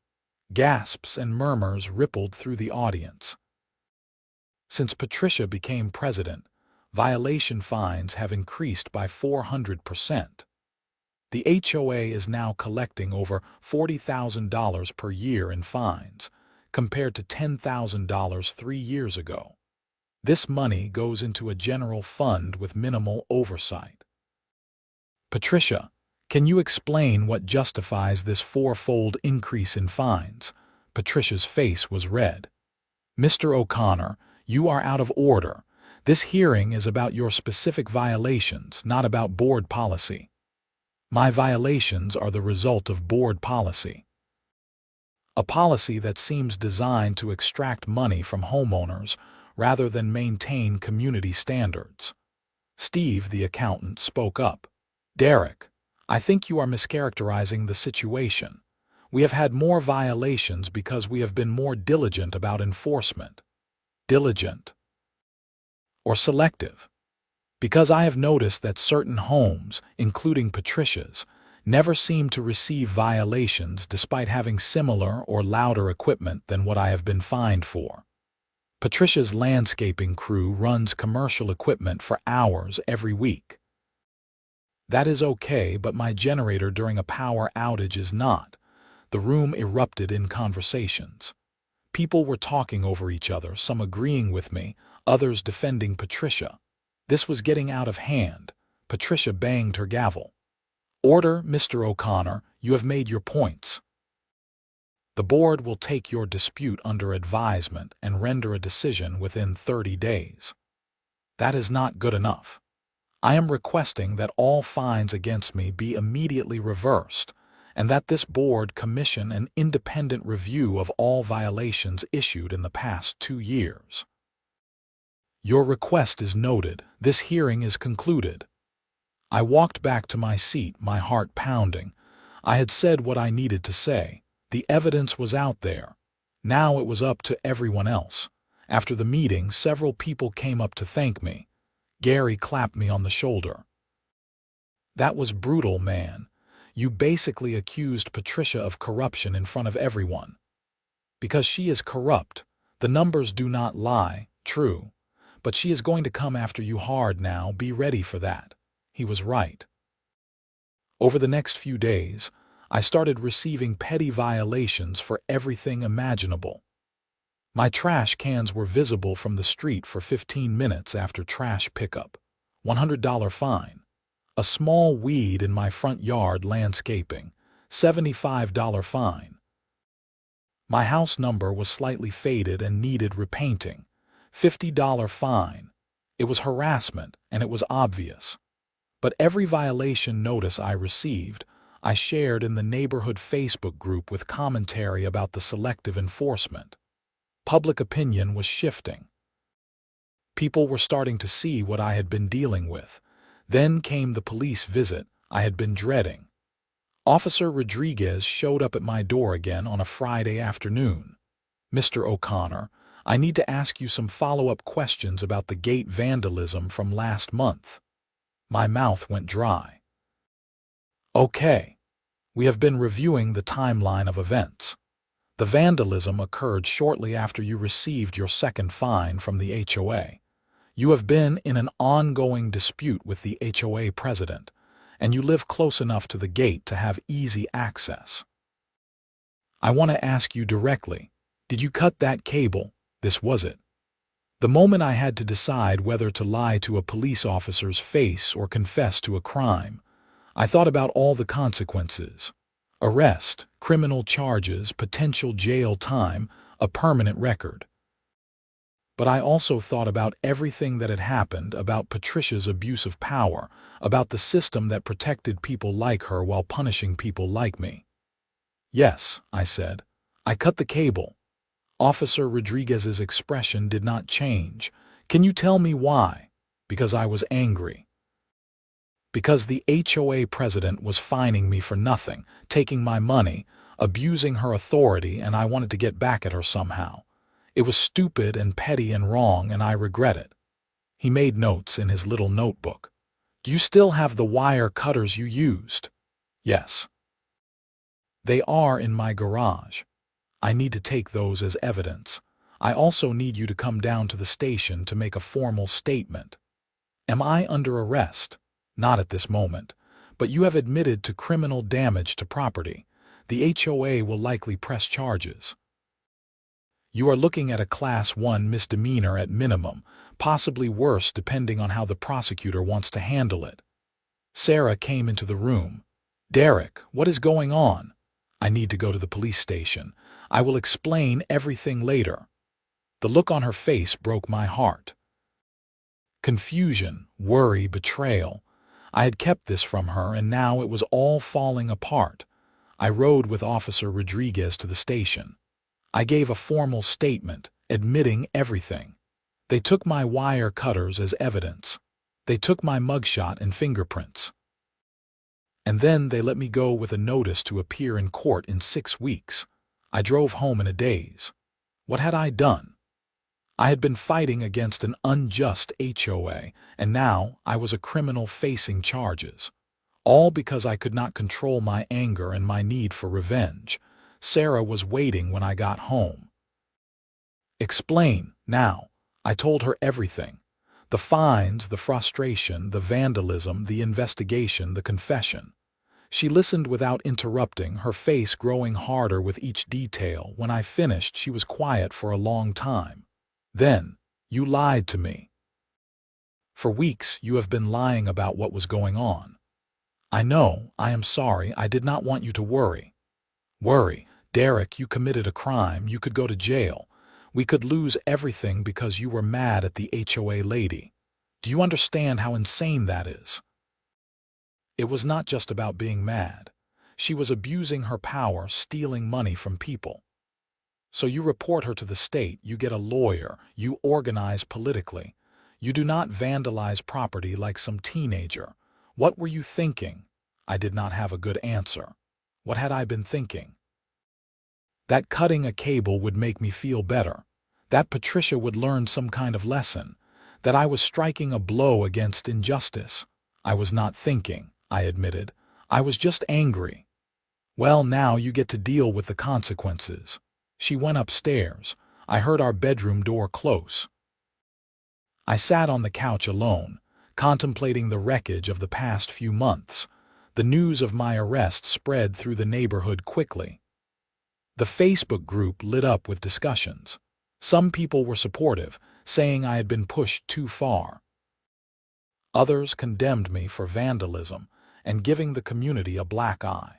Speaker 1: Gasps and murmurs rippled through the audience. Since Patricia became president, violation fines have increased by 400%. The HOA is now collecting over $40,000 per year in fines, compared to $10,000 3 years ago. This money goes into a general fund with minimal oversight. Patricia, can you explain what justifies this 4-fold increase in fines? Patricia's face was red. Mr. O'Connor, you are out of order. This hearing is about your specific violations, not about board policy. My violations are the result of board policy. A policy that seems designed to extract money from homeowners rather than maintain community standards. Steve, the accountant, spoke up. Derek, I think you are mischaracterizing the situation. We have had more violations because we have been more diligent about enforcement. Diligent or selective? Because I have noticed that certain homes, including Patricia's, never seem to receive violations despite having similar or louder equipment than what I have been fined for. Patricia's landscaping crew runs commercial equipment for hours every week. That is okay, but my generator during a power outage is not. The room erupted in conversations. People were talking over each other, some agreeing with me, others defending Patricia. This was getting out of hand. Patricia banged her gavel. Order, Mr. O'Connor, you have made your points. The board will take your dispute under advisement and render a decision within 30 days. That is not good enough. I am requesting that all fines against me be immediately reversed and that this board commission an independent review of all violations issued in the past 2 years. Your request is noted. This hearing is concluded. I walked back to my seat, my heart pounding. I had said what I needed to say. The evidence was out there. Now it was up to everyone else. After the meeting, several people came up to thank me. Gary clapped me on the shoulder. "That was brutal, man. You basically accused Patricia of corruption in front of everyone. Because she is corrupt, the numbers do not lie, true. But she is going to come after you hard now, be ready for that." He was right. Over the next few days, I started receiving petty violations for everything imaginable. My trash cans were visible from the street for 15 minutes after trash pickup. $100 fine. A small weed in my front yard landscaping. $75 fine. My house number was slightly faded and needed repainting. $50 fine. It was harassment, and it was obvious. But every violation notice I received, I shared in the neighborhood Facebook group with commentary about the selective enforcement. Public opinion was shifting. People were starting to see what I had been dealing with. Then came the police visit I had been dreading. Officer Rodriguez showed up at my door again on a Friday afternoon. "Mr. O'Connor, I need to ask you some follow-up questions about the gate vandalism from last month." My mouth went dry. "Okay. We have been reviewing the timeline of events. The vandalism occurred shortly after you received your second fine from the HOA. You have been in an ongoing dispute with the HOA president, and you live close enough to the gate to have easy access. I want to ask you directly, did you cut that cable? This was it." The moment I had to decide whether to lie to a police officer's face or confess to a crime, I thought about all the consequences. Arrest, criminal charges, potential jail time, a permanent record. But I also thought about everything that had happened, about Patricia's abuse of power, about the system that protected people like her while punishing people like me. "Yes," I said, "I cut the cable." Officer Rodriguez's expression did not change. "Can you tell me why?" "Because I was angry. Because the HOA president was fining me for nothing, taking my money, abusing her authority, and I wanted to get back at her somehow. It was stupid and petty and wrong, and I regret it." He made notes in his little notebook. "Do you still have the wire cutters you used?" "Yes." "They are in my garage. I need to take those as evidence. I also need you to come down to the station to make a formal statement." "Am I under arrest?" "Not at this moment, but you have admitted to criminal damage to property. The HOA will likely press charges. You are looking at a Class 1 misdemeanor at minimum, possibly worse depending on how the prosecutor wants to handle it." Sarah came into the room. "Derek, what is going on?" "I need to go to the police station. I will explain everything later." The look on her face broke my heart. Confusion, worry, betrayal. I had kept this from her, and now it was all falling apart. I rode with Officer Rodriguez to the station. I gave a formal statement, admitting everything. They took my wire cutters as evidence. They took my mugshot and fingerprints. And then they let me go with a notice to appear in court in 6 weeks. I drove home in a daze. What had I done? I had been fighting against an unjust HOA, and now I was a criminal facing charges. All because I could not control my anger and my need for revenge. Sarah was waiting when I got home. "Explain, now." I told her everything. The fines, the frustration, the vandalism, the investigation, the confession. She listened without interrupting, her face growing harder with each detail. When I finished, she was quiet for a long time. "Then, you lied to me. For weeks you have been lying about what was going on." "I know, I am sorry, I did not want you to worry." "Worry? Derek, you committed a crime, you could go to jail. We could lose everything because you were mad at the HOA lady. Do you understand how insane that is?" It was not just about being mad. She was abusing her power, stealing money from people. So you report her to the state, you get a lawyer, you organize politically. You do not vandalize property like some teenager. What were you thinking? I did not have a good answer. What had I been thinking? That cutting a cable would make me feel better. that Patricia would learn some kind of lesson, that I was striking a blow against injustice. I was not thinking, I admitted. I was just angry. Well, now you get to deal with the consequences. She went upstairs. I heard our bedroom door close. I sat on the couch alone, contemplating the wreckage of the past few months. The news of my arrest spread through the neighborhood quickly. The Facebook group lit up with discussions. Some people were supportive, saying I had been pushed too far. Others condemned me for vandalism and giving the community a black eye.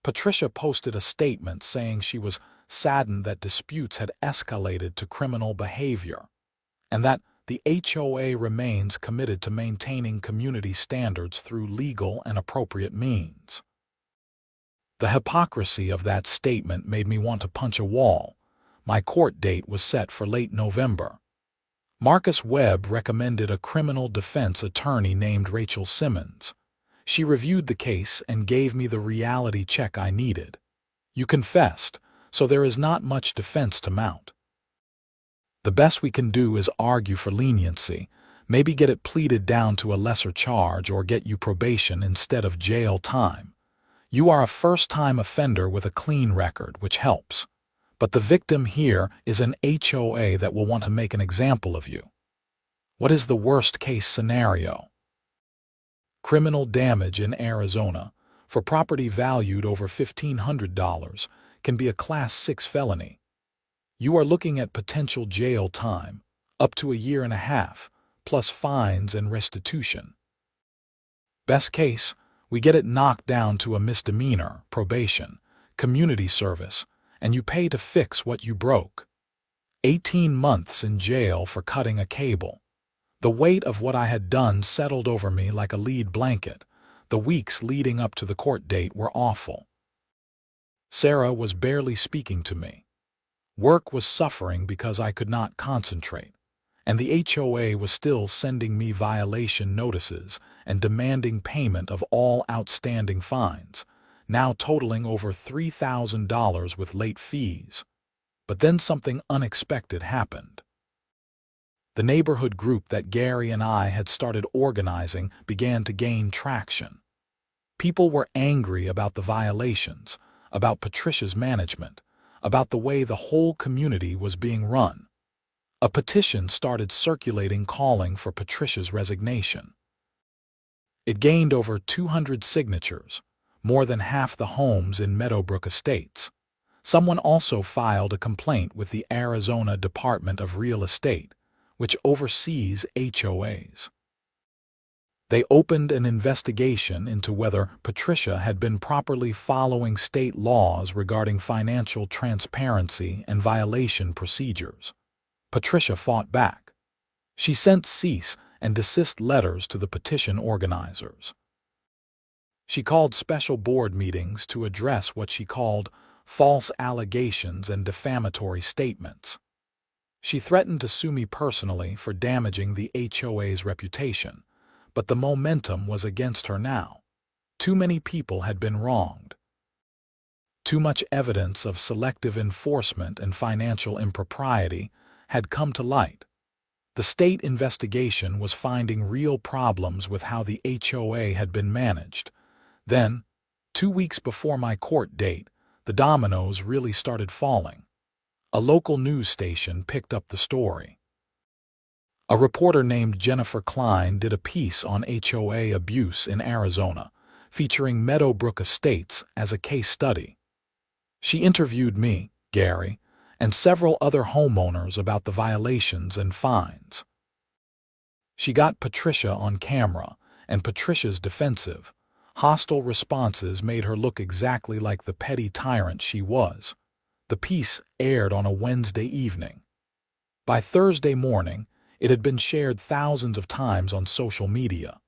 Speaker 1: Patricia posted a statement saying she was saddened that disputes had escalated to criminal behavior, and that the HOA remains committed to maintaining community standards through legal and appropriate means. The hypocrisy of that statement made me want to punch a wall. My court date was set for late November. Marcus Webb recommended a criminal defense attorney named Rachel Simmons. She reviewed the case and gave me the reality check I needed. You confessed, so there is not much defense to mount. The best we can do is argue for leniency, maybe get it pleaded down to a lesser charge or get you probation instead of jail time. You are a first-time offender with a clean record, which helps. But the victim here is an HOA that will want to make an example of you. What is the worst-case scenario? Criminal damage in Arizona, for property valued over $1,500, can be a Class 6 felony. You are looking at potential jail time, up to 1.5 years, plus fines and restitution. Best case, we get it knocked down to a misdemeanor, probation, community service, and you pay to fix what you broke. 18 months in jail for cutting a cable. The weight of what I had done settled over me like a lead blanket. The weeks leading up to the court date were awful. Sarah was barely speaking to me. Work was suffering because I could not concentrate, and the HOA was still sending me violation notices and demanding payment of all outstanding fines, now totaling over $3,000 with late fees. But then something unexpected happened. The neighborhood group that Gary and I had started organizing began to gain traction. People were angry about the violations, about Patricia's management, about the way the whole community was being run. A petition started circulating calling for Patricia's resignation. It gained over 200 signatures, more than half the homes in Meadowbrook Estates. Someone also filed a complaint with the Arizona Department of Real Estate, which oversees HOAs. They opened an investigation into whether Patricia had been properly following state laws regarding financial transparency and violation procedures. Patricia fought back. She sent cease and desist letters to the petition organizers. She called special board meetings to address what she called false allegations and defamatory statements. She threatened to sue me personally for damaging the HOA's reputation, but the momentum was against her now. Too many people had been wronged. Too much evidence of selective enforcement and financial impropriety had come to light. The state investigation was finding real problems with how the HOA had been managed. Then, 2 weeks before my court date, the dominoes really started falling. A local news station picked up the story. A reporter named Jennifer Klein did a piece on HOA abuse in Arizona, featuring Meadowbrook Estates as a case study. She interviewed me, Gary, and several other homeowners about the violations and fines. She got Patricia on camera, and Patricia's defensive, hostile responses made her look exactly like the petty tyrant she was. The piece aired on a Wednesday evening. By Thursday morning, it had been shared thousands of times on social media.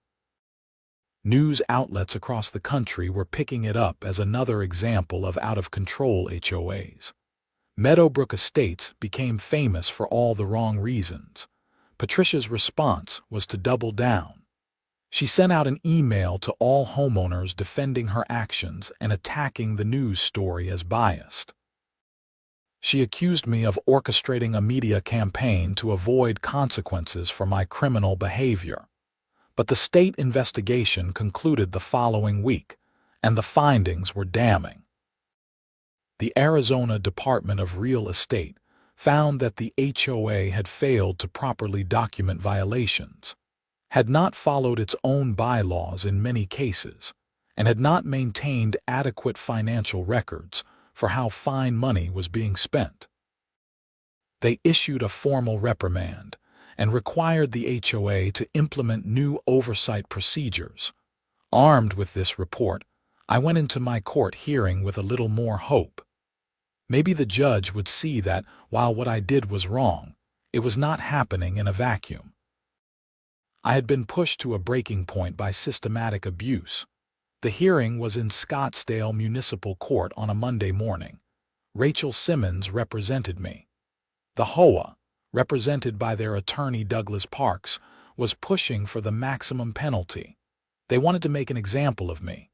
Speaker 1: News outlets across the country were picking it up as another example of out-of-control HOAs. Meadowbrook Estates became famous for all the wrong reasons. Patricia's response was to double down. She sent out an email to all homeowners defending her actions and attacking the news story as biased. She accused me of orchestrating a media campaign to avoid consequences for my criminal behavior. But the state investigation concluded the following week, and the findings were damning. The Arizona Department of Real Estate found that the HOA had failed to properly document violations, had not followed its own bylaws in many cases, and had not maintained adequate financial records for how fine money was being spent. They issued a formal reprimand and required the HOA to implement new oversight procedures. Armed with this report, I went into my court hearing with a little more hope. Maybe the judge would see that, while what I did was wrong, it was not happening in a vacuum. I had been pushed to a breaking point by systematic abuse. The hearing was in Scottsdale Municipal Court on a Monday morning. Rachel Simmons represented me. The HOA, represented by their attorney Douglas Parks, was pushing for the maximum penalty. They wanted to make an example of me.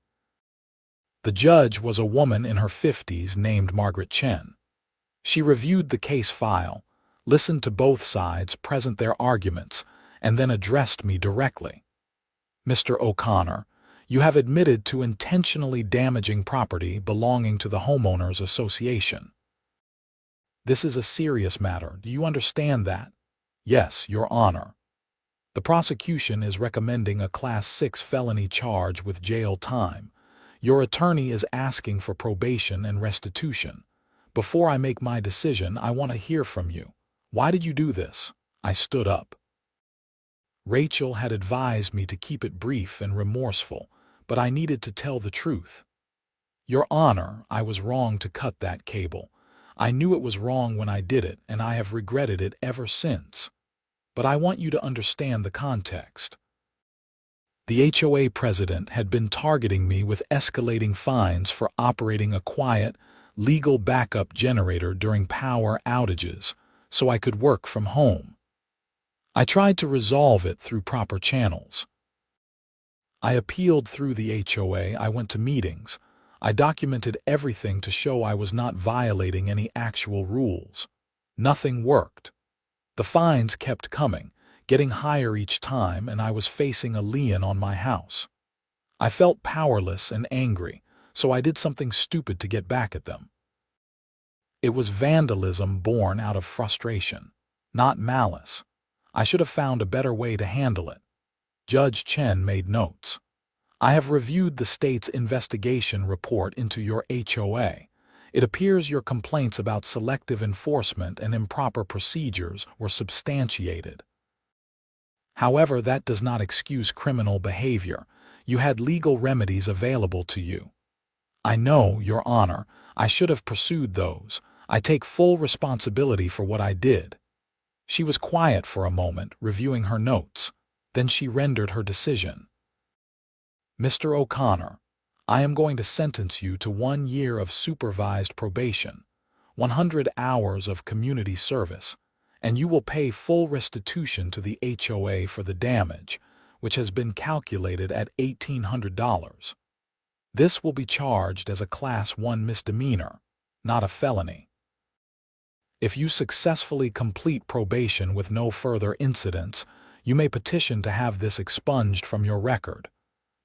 Speaker 1: The judge was a woman in her 50s named Margaret Chen. She reviewed the case file, listened to both sides present their arguments, and then addressed me directly. "Mr. O'Connor, you have admitted to intentionally damaging property belonging to the Homeowners Association. This is a serious matter. Do you understand that?" "Yes, Your Honor." "The prosecution is recommending a Class 6 felony charge with jail time. Your attorney is asking for probation and restitution. Before I make my decision, I want to hear from you. Why did you do this?" I stood up. Rachel had advised me to keep it brief and remorseful, but I needed to tell the truth. "Your Honor, I was wrong to cut that cable. I knew it was wrong when I did it, and I have regretted it ever since. But I want you to understand the context. The HOA president had been targeting me with escalating fines for operating a quiet, legal backup generator during power outages so I could work from home. I tried to resolve it through proper channels. I appealed through the HOA, I went to meetings. I documented everything to show I was not violating any actual rules. Nothing worked. The fines kept coming, getting higher each time, and I was facing a lien on my house. I felt powerless and angry, so I did something stupid to get back at them. It was vandalism born out of frustration, not malice. I should have found a better way to handle it. Judge Chen made notes. "I have reviewed the state's investigation report into your HOA. It appears your complaints about selective enforcement and improper procedures were substantiated. However, that does not excuse criminal behavior. You had legal remedies available to you. I know, Your Honor, I should have pursued those. I take full responsibility for what I did." She was quiet for a moment, reviewing her notes. Then she rendered her decision. "Mr. O'Connor, I am going to sentence you to 1 year of supervised probation, 100 hours of community service, and you will pay full restitution to the HOA for the damage, which has been calculated at $1,800. This will be charged as a Class 1 misdemeanor, not a felony. If you successfully complete probation with no further incidents, you may petition to have this expunged from your record.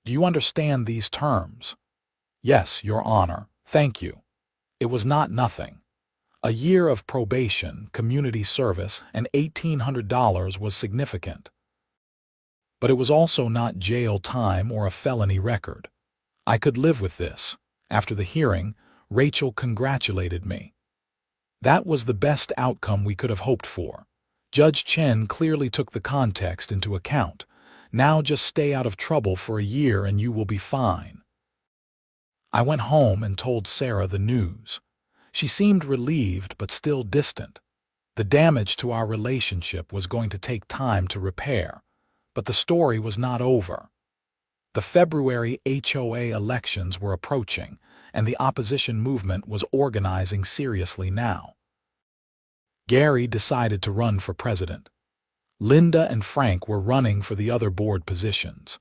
Speaker 1: Do you understand these terms?" "Yes, Your Honor, thank you." It was not nothing. A year of probation, community service, and $1,800 was significant. But it was also not jail time or a felony record. I could live with this. After the hearing, Rachel congratulated me. That was the best outcome we could have hoped for. Judge Chen clearly took the context into account. "Now just stay out of trouble for a year and you will be fine." I went home and told Sarah the news. She seemed relieved but still distant. The damage to our relationship was going to take time to repair, but the story was not over. The February HOA elections were approaching, and the opposition movement was organizing seriously now. Gary decided to run for president. Linda and Frank were running for the other board positions.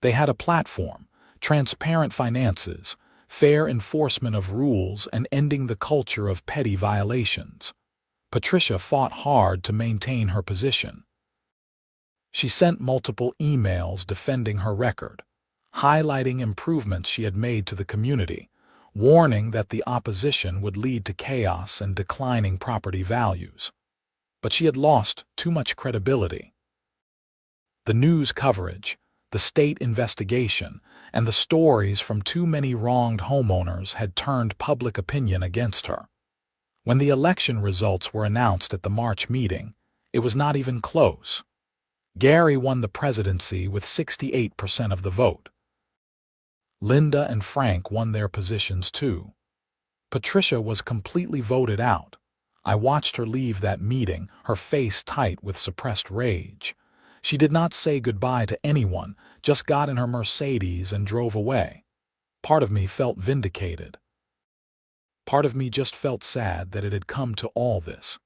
Speaker 1: They had a platform, transparent finances, fair enforcement of rules, and ending the culture of petty violations. Patricia fought hard to maintain her position. She sent multiple emails defending her record, highlighting improvements she had made to the community, warning that the opposition would lead to chaos and declining property values. But she had lost too much credibility. The news coverage, the state investigation, and the stories from too many wronged homeowners had turned public opinion against her. When the election results were announced at the March meeting, it was not even close. Gary won the presidency with 68% of the vote. Linda and Frank won their positions too. Patricia was completely voted out. I watched her leave that meeting, her face tight with suppressed rage. She did not say goodbye to anyone, just got in her Mercedes and drove away. Part of me felt vindicated. Part of me just felt sad that it had come to all this.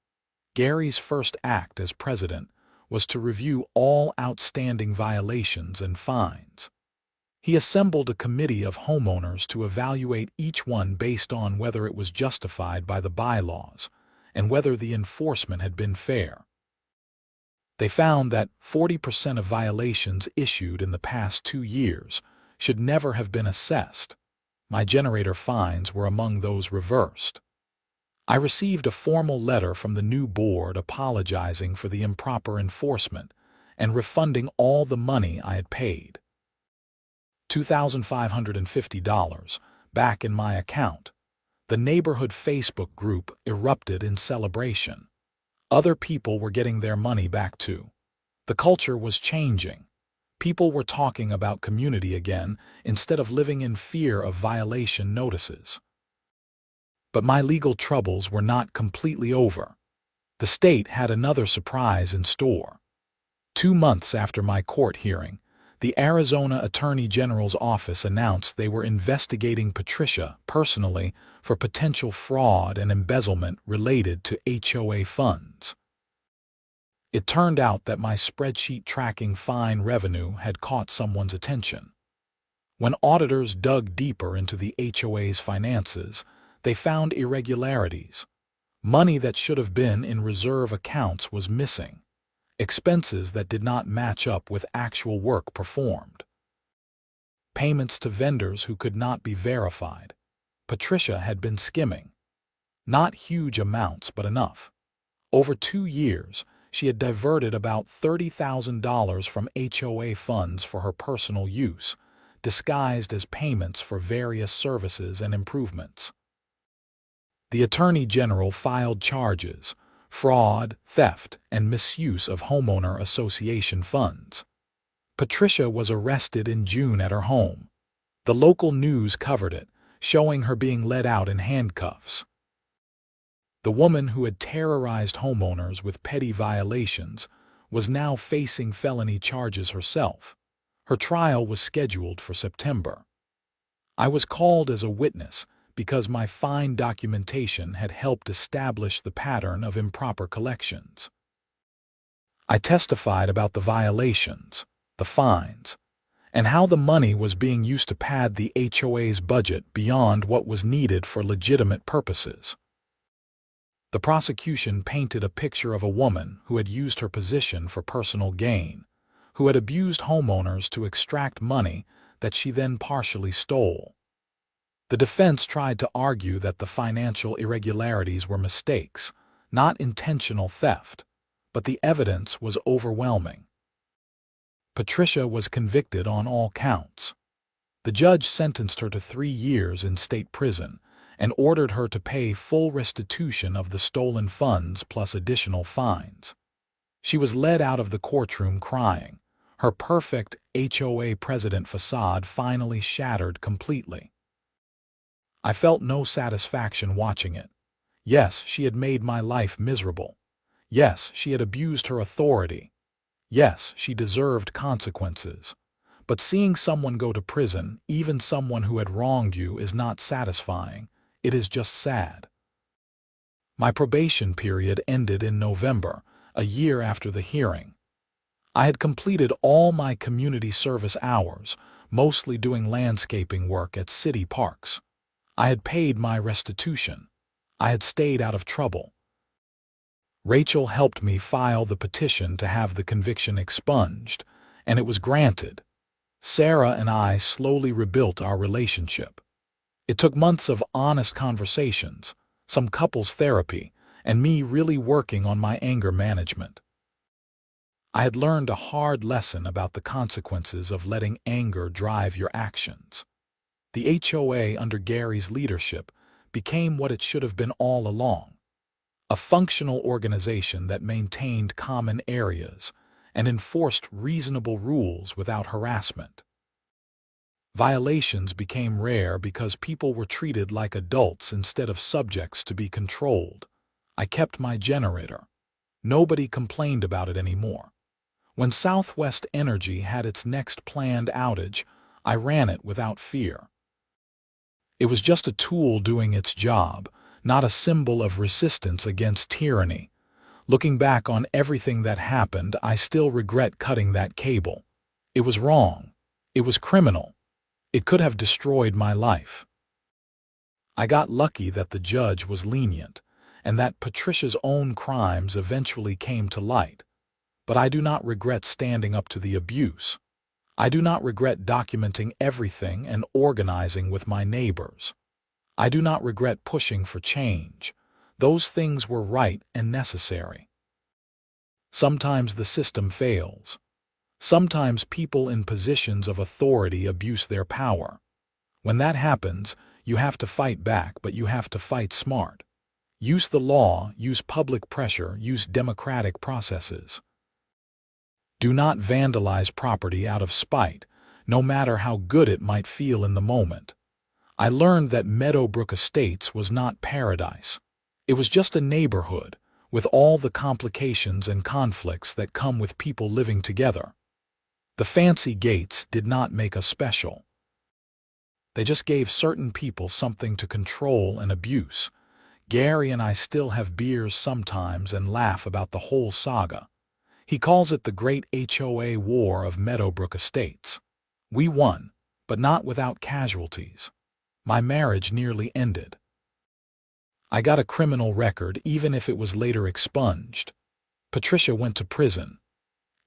Speaker 1: Gary's first act as president was to review all outstanding violations and fines. He assembled a committee of homeowners to evaluate each one based on whether it was justified by the bylaws and whether the enforcement had been fair. They found that 40% of violations issued in the past 2 years should never have been assessed. My generator fines were among those reversed. I received a formal letter from the new board apologizing for the improper enforcement and refunding all the money I had paid. $2,550 back in my account. The neighborhood Facebook group erupted in celebration. Other people were getting their money back too. The culture was changing. People were talking about community again instead of living in fear of violation notices. But my legal troubles were not completely over. The state had another surprise in store. 2 months after my court hearing, the Arizona Attorney General's office announced they were investigating Patricia personally for potential fraud and embezzlement related to HOA funds. It turned out that my spreadsheet tracking fine revenue had caught someone's attention. When auditors dug deeper into the HOA's finances, they found irregularities. Money that should have been in reserve accounts was missing. Expenses that did not match up with actual work performed. Payments to vendors who could not be verified. Patricia had been skimming. Not huge amounts, but enough. Over 2 years, she had diverted about $30,000 from HOA funds for her personal use, disguised as payments for various services and improvements. The Attorney General filed charges: fraud, theft, and misuse of homeowner association funds. Patricia was arrested in June at her home. The local news covered it, showing her being led out in handcuffs. The woman who had terrorized homeowners with petty violations was now facing felony charges herself. Her trial was scheduled for September. I was called as a witness because my fine documentation had helped establish the pattern of improper collections. I testified about the violations, the fines, and how the money was being used to pad the HOA's budget beyond what was needed for legitimate purposes. The prosecution painted a picture of a woman who had used her position for personal gain, who had abused homeowners to extract money that she then partially stole. The defense tried to argue that the financial irregularities were mistakes, not intentional theft, but the evidence was overwhelming. Patricia was convicted on all counts. The judge sentenced her to 3 years in state prison and ordered her to pay full restitution of the stolen funds plus additional fines. She was led out of the courtroom crying, her perfect HOA president facade finally shattered completely. I felt no satisfaction watching it. Yes, she had made my life miserable. Yes, she had abused her authority. Yes, she deserved consequences. But seeing someone go to prison, even someone who had wronged you, is not satisfying. It is just sad. My probation period ended in November, a year after the hearing. I had completed all my community service hours, mostly doing landscaping work at city parks. I had paid my restitution. I had stayed out of trouble. Rachel helped me file the petition to have the conviction expunged, and it was granted. Sarah and I slowly rebuilt our relationship. It took months of honest conversations, some couples therapy, and me really working on my anger management. I had learned a hard lesson about the consequences of letting anger drive your actions. The HOA under Gary's leadership became what it should have been all along, a functional organization that maintained common areas and enforced reasonable rules without harassment. Violations became rare because people were treated like adults instead of subjects to be controlled. I kept my generator. Nobody complained about it anymore. When Southwest Energy had its next planned outage, I ran it without fear. It was just a tool doing its job, not a symbol of resistance against tyranny. Looking back on everything that happened, I still regret cutting that cable. It was wrong. It was criminal. It could have destroyed my life. I got lucky that the judge was lenient, and that Patricia's own crimes eventually came to light. But I do not regret standing up to the abuse. I do not regret documenting everything and organizing with my neighbors. I do not regret pushing for change. Those things were right and necessary. Sometimes the system fails. Sometimes people in positions of authority abuse their power. When that happens, you have to fight back, but you have to fight smart. Use the law, use public pressure, use democratic processes. Do not vandalize property out of spite, no matter how good it might feel in the moment. I learned that Meadowbrook Estates was not paradise. It was just a neighborhood, with all the complications and conflicts that come with people living together. The fancy gates did not make us special. They just gave certain people something to control and abuse. Gary and I still have beers sometimes and laugh about the whole saga. He calls it the Great HOA War of Meadowbrook Estates. We won, but not without casualties. My marriage nearly ended. I got a criminal record even if it was later expunged. Patricia went to prison.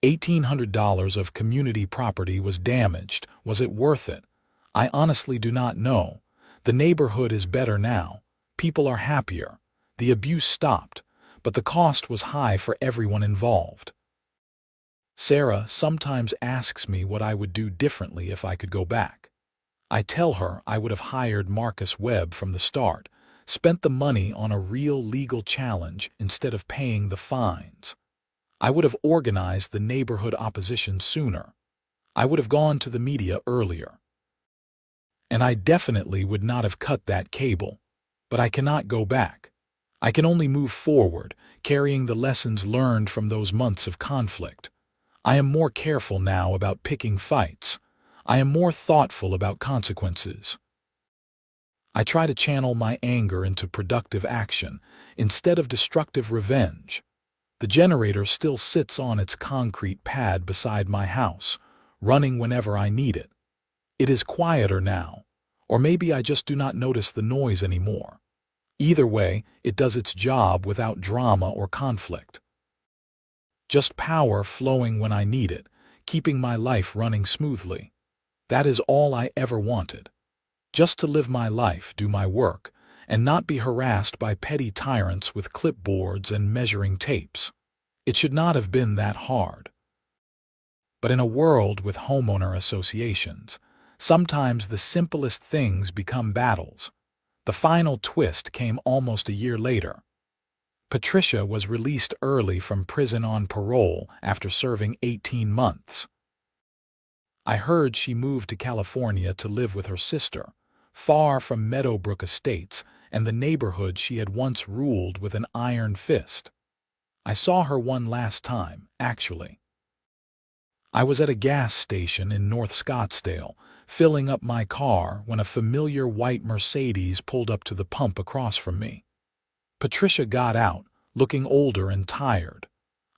Speaker 1: $1,800 of community property was damaged. Was it worth it? I honestly do not know. The neighborhood is better now. People are happier. The abuse stopped, but the cost was high for everyone involved. Sarah sometimes asks me what I would do differently if I could go back. I tell her I would have hired Marcus Webb from the start, spent the money on a real legal challenge instead of paying the fines. I would have organized the neighborhood opposition sooner. I would have gone to the media earlier. And I definitely would not have cut that cable. But I cannot go back. I can only move forward, carrying the lessons learned from those months of conflict. I am more careful now about picking fights. I am more thoughtful about consequences. I try to channel my anger into productive action instead of destructive revenge. The generator still sits on its concrete pad beside my house, running whenever I need it. It is quieter now, or maybe I just do not notice the noise anymore. Either way, it does its job without drama or conflict. Just power flowing when I need it, keeping my life running smoothly. That is all I ever wanted. Just to live my life, do my work, and not be harassed by petty tyrants with clipboards and measuring tapes. It should not have been that hard. But in a world with homeowner associations, sometimes the simplest things become battles. The final twist came almost a year later. Patricia was released early from prison on parole after serving 18 months. I heard she moved to California to live with her sister, far from Meadowbrook Estates and the neighborhood she had once ruled with an iron fist. I saw her one last time, actually. I was at a gas station in North Scottsdale, filling up my car when a familiar white Mercedes pulled up to the pump across from me. Patricia got out, looking older and tired.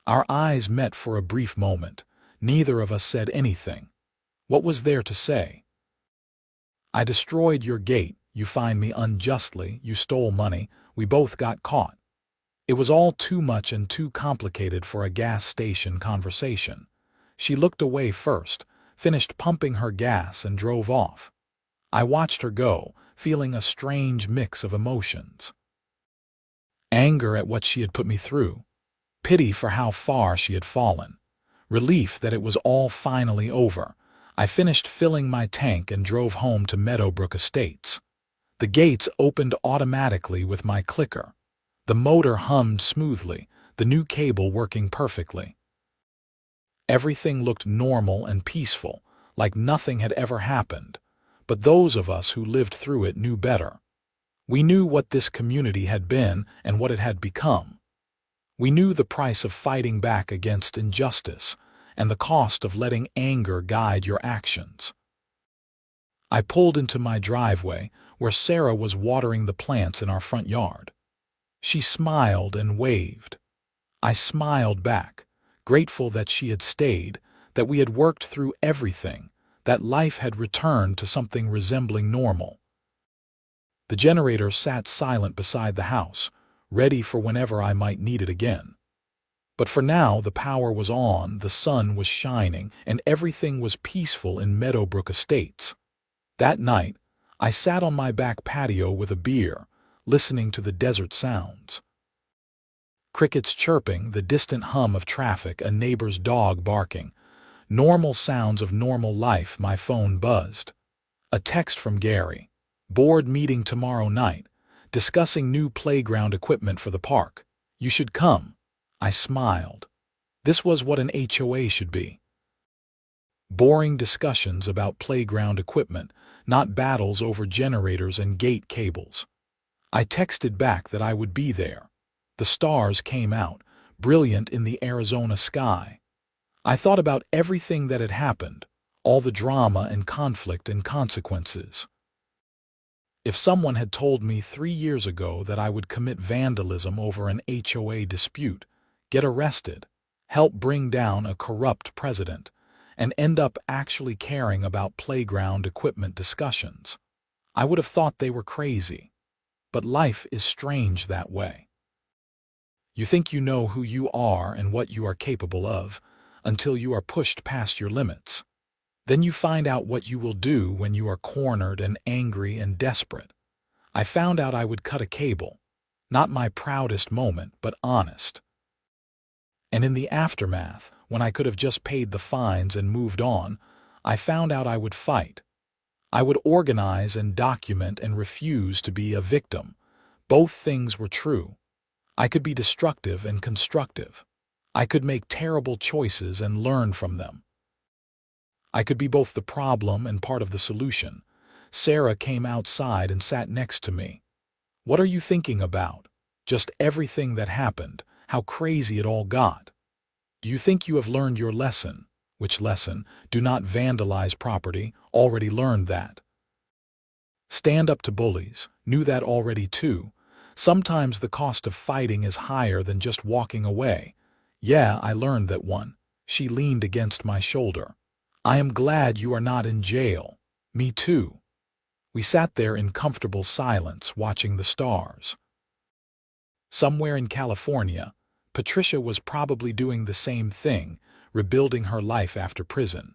Speaker 1: Our eyes met for a brief moment. Neither of us said anything. What was there to say? "I destroyed your gate," you fined me unjustly, you stole money, we both got caught. It was all too much and too complicated for a gas station conversation. She looked away first, finished pumping her gas and drove off. I watched her go, feeling a strange mix of emotions. Anger at what she had put me through, pity for how far she had fallen, relief that it was all finally over. I finished filling my tank and drove home to Meadowbrook Estates. The gates opened automatically with my clicker. The motor hummed smoothly, the new cable working perfectly. Everything looked normal and peaceful, like nothing had ever happened. But those of us who lived through it knew better. We knew what this community had been and what it had become. We knew the price of fighting back against injustice and the cost of letting anger guide your actions. I pulled into my driveway where Sarah was watering the plants in our front yard. She smiled and waved. I smiled back, grateful that she had stayed, that we had worked through everything, that life had returned to something resembling normal. The generator sat silent beside the house, ready for whenever I might need it again. But for now the power was on, the sun was shining, and everything was peaceful in Meadowbrook Estates. That night, I sat on my back patio with a beer, listening to the desert sounds. Crickets chirping, the distant hum of traffic, a neighbor's dog barking. Normal sounds of normal life. My phone buzzed. A text from Gary. Board meeting tomorrow night, discussing new playground equipment for the park. You should come. I smiled. This was what an HOA should be. Boring discussions about playground equipment, not battles over generators and gate cables. I texted back that I would be there. The stars came out, brilliant in the Arizona sky. I thought about everything that had happened, all the drama and conflict and consequences. If someone had told me 3 years ago that I would commit vandalism over an HOA dispute, get arrested, help bring down a corrupt president, and end up actually caring about playground equipment discussions, I would have thought they were crazy. But life is strange that way. You think you know who you are and what you are capable of until you are pushed past your limits. Then you find out what you will do when you are cornered and angry and desperate. I found out I would cut a cable. Not my proudest moment, but honest. And in the aftermath, when I could have just paid the fines and moved on, I found out I would fight. I would organize and document and refuse to be a victim. Both things were true. I could be destructive and constructive. I could make terrible choices and learn from them. I could be both the problem and part of the solution. Sarah came outside and sat next to me. What are you thinking about? Just everything that happened, how crazy it all got. Do you think you have learned your lesson? Which lesson? Do not vandalize property. Already learned that. Stand up to bullies. Knew that already too. Sometimes the cost of fighting is higher than just walking away. Yeah, I learned that one. She leaned against my shoulder. I am glad you are not in jail. Me too. We sat there in comfortable silence, watching the stars. Somewhere in California, Patricia was probably doing the same thing, rebuilding her life after prison.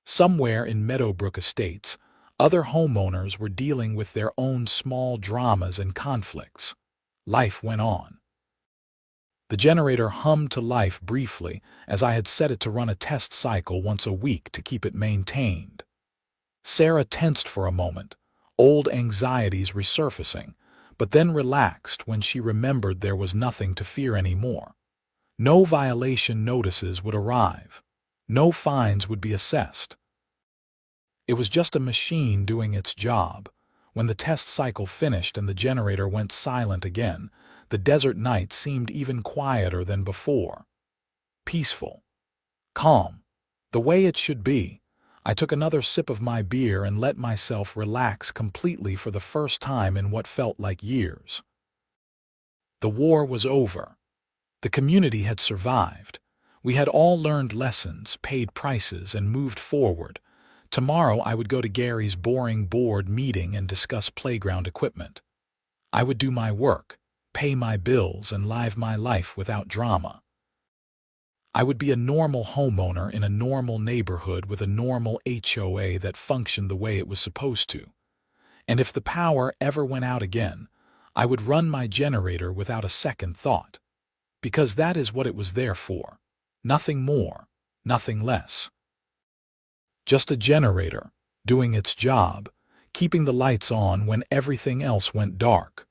Speaker 1: Somewhere in Meadowbrook Estates, other homeowners were dealing with their own small dramas and conflicts. Life went on. The generator hummed to life briefly as I had set it to run a test cycle once a week to keep it maintained. Sarah tensed for a moment, old anxieties resurfacing, but then relaxed when she remembered there was nothing to fear anymore. No violation notices would arrive. No fines would be assessed. It was just a machine doing its job. When the test cycle finished and the generator went silent again, the desert night seemed even quieter than before. Peaceful. Calm. The way it should be. I took another sip of my beer and let myself relax completely for the first time in what felt like years. The war was over. The community had survived. We had all learned lessons, paid prices, and moved forward. Tomorrow I would go to Gary's boring board meeting and discuss playground equipment. I would do my work, pay my bills, and live my life without drama. I would be a normal homeowner in a normal neighborhood with a normal HOA that functioned the way it was supposed to. And if the power ever went out again, I would run my generator without a second thought. Because that is what it was there for. Nothing more, nothing less. Just a generator, doing its job, keeping the lights on when everything else went dark.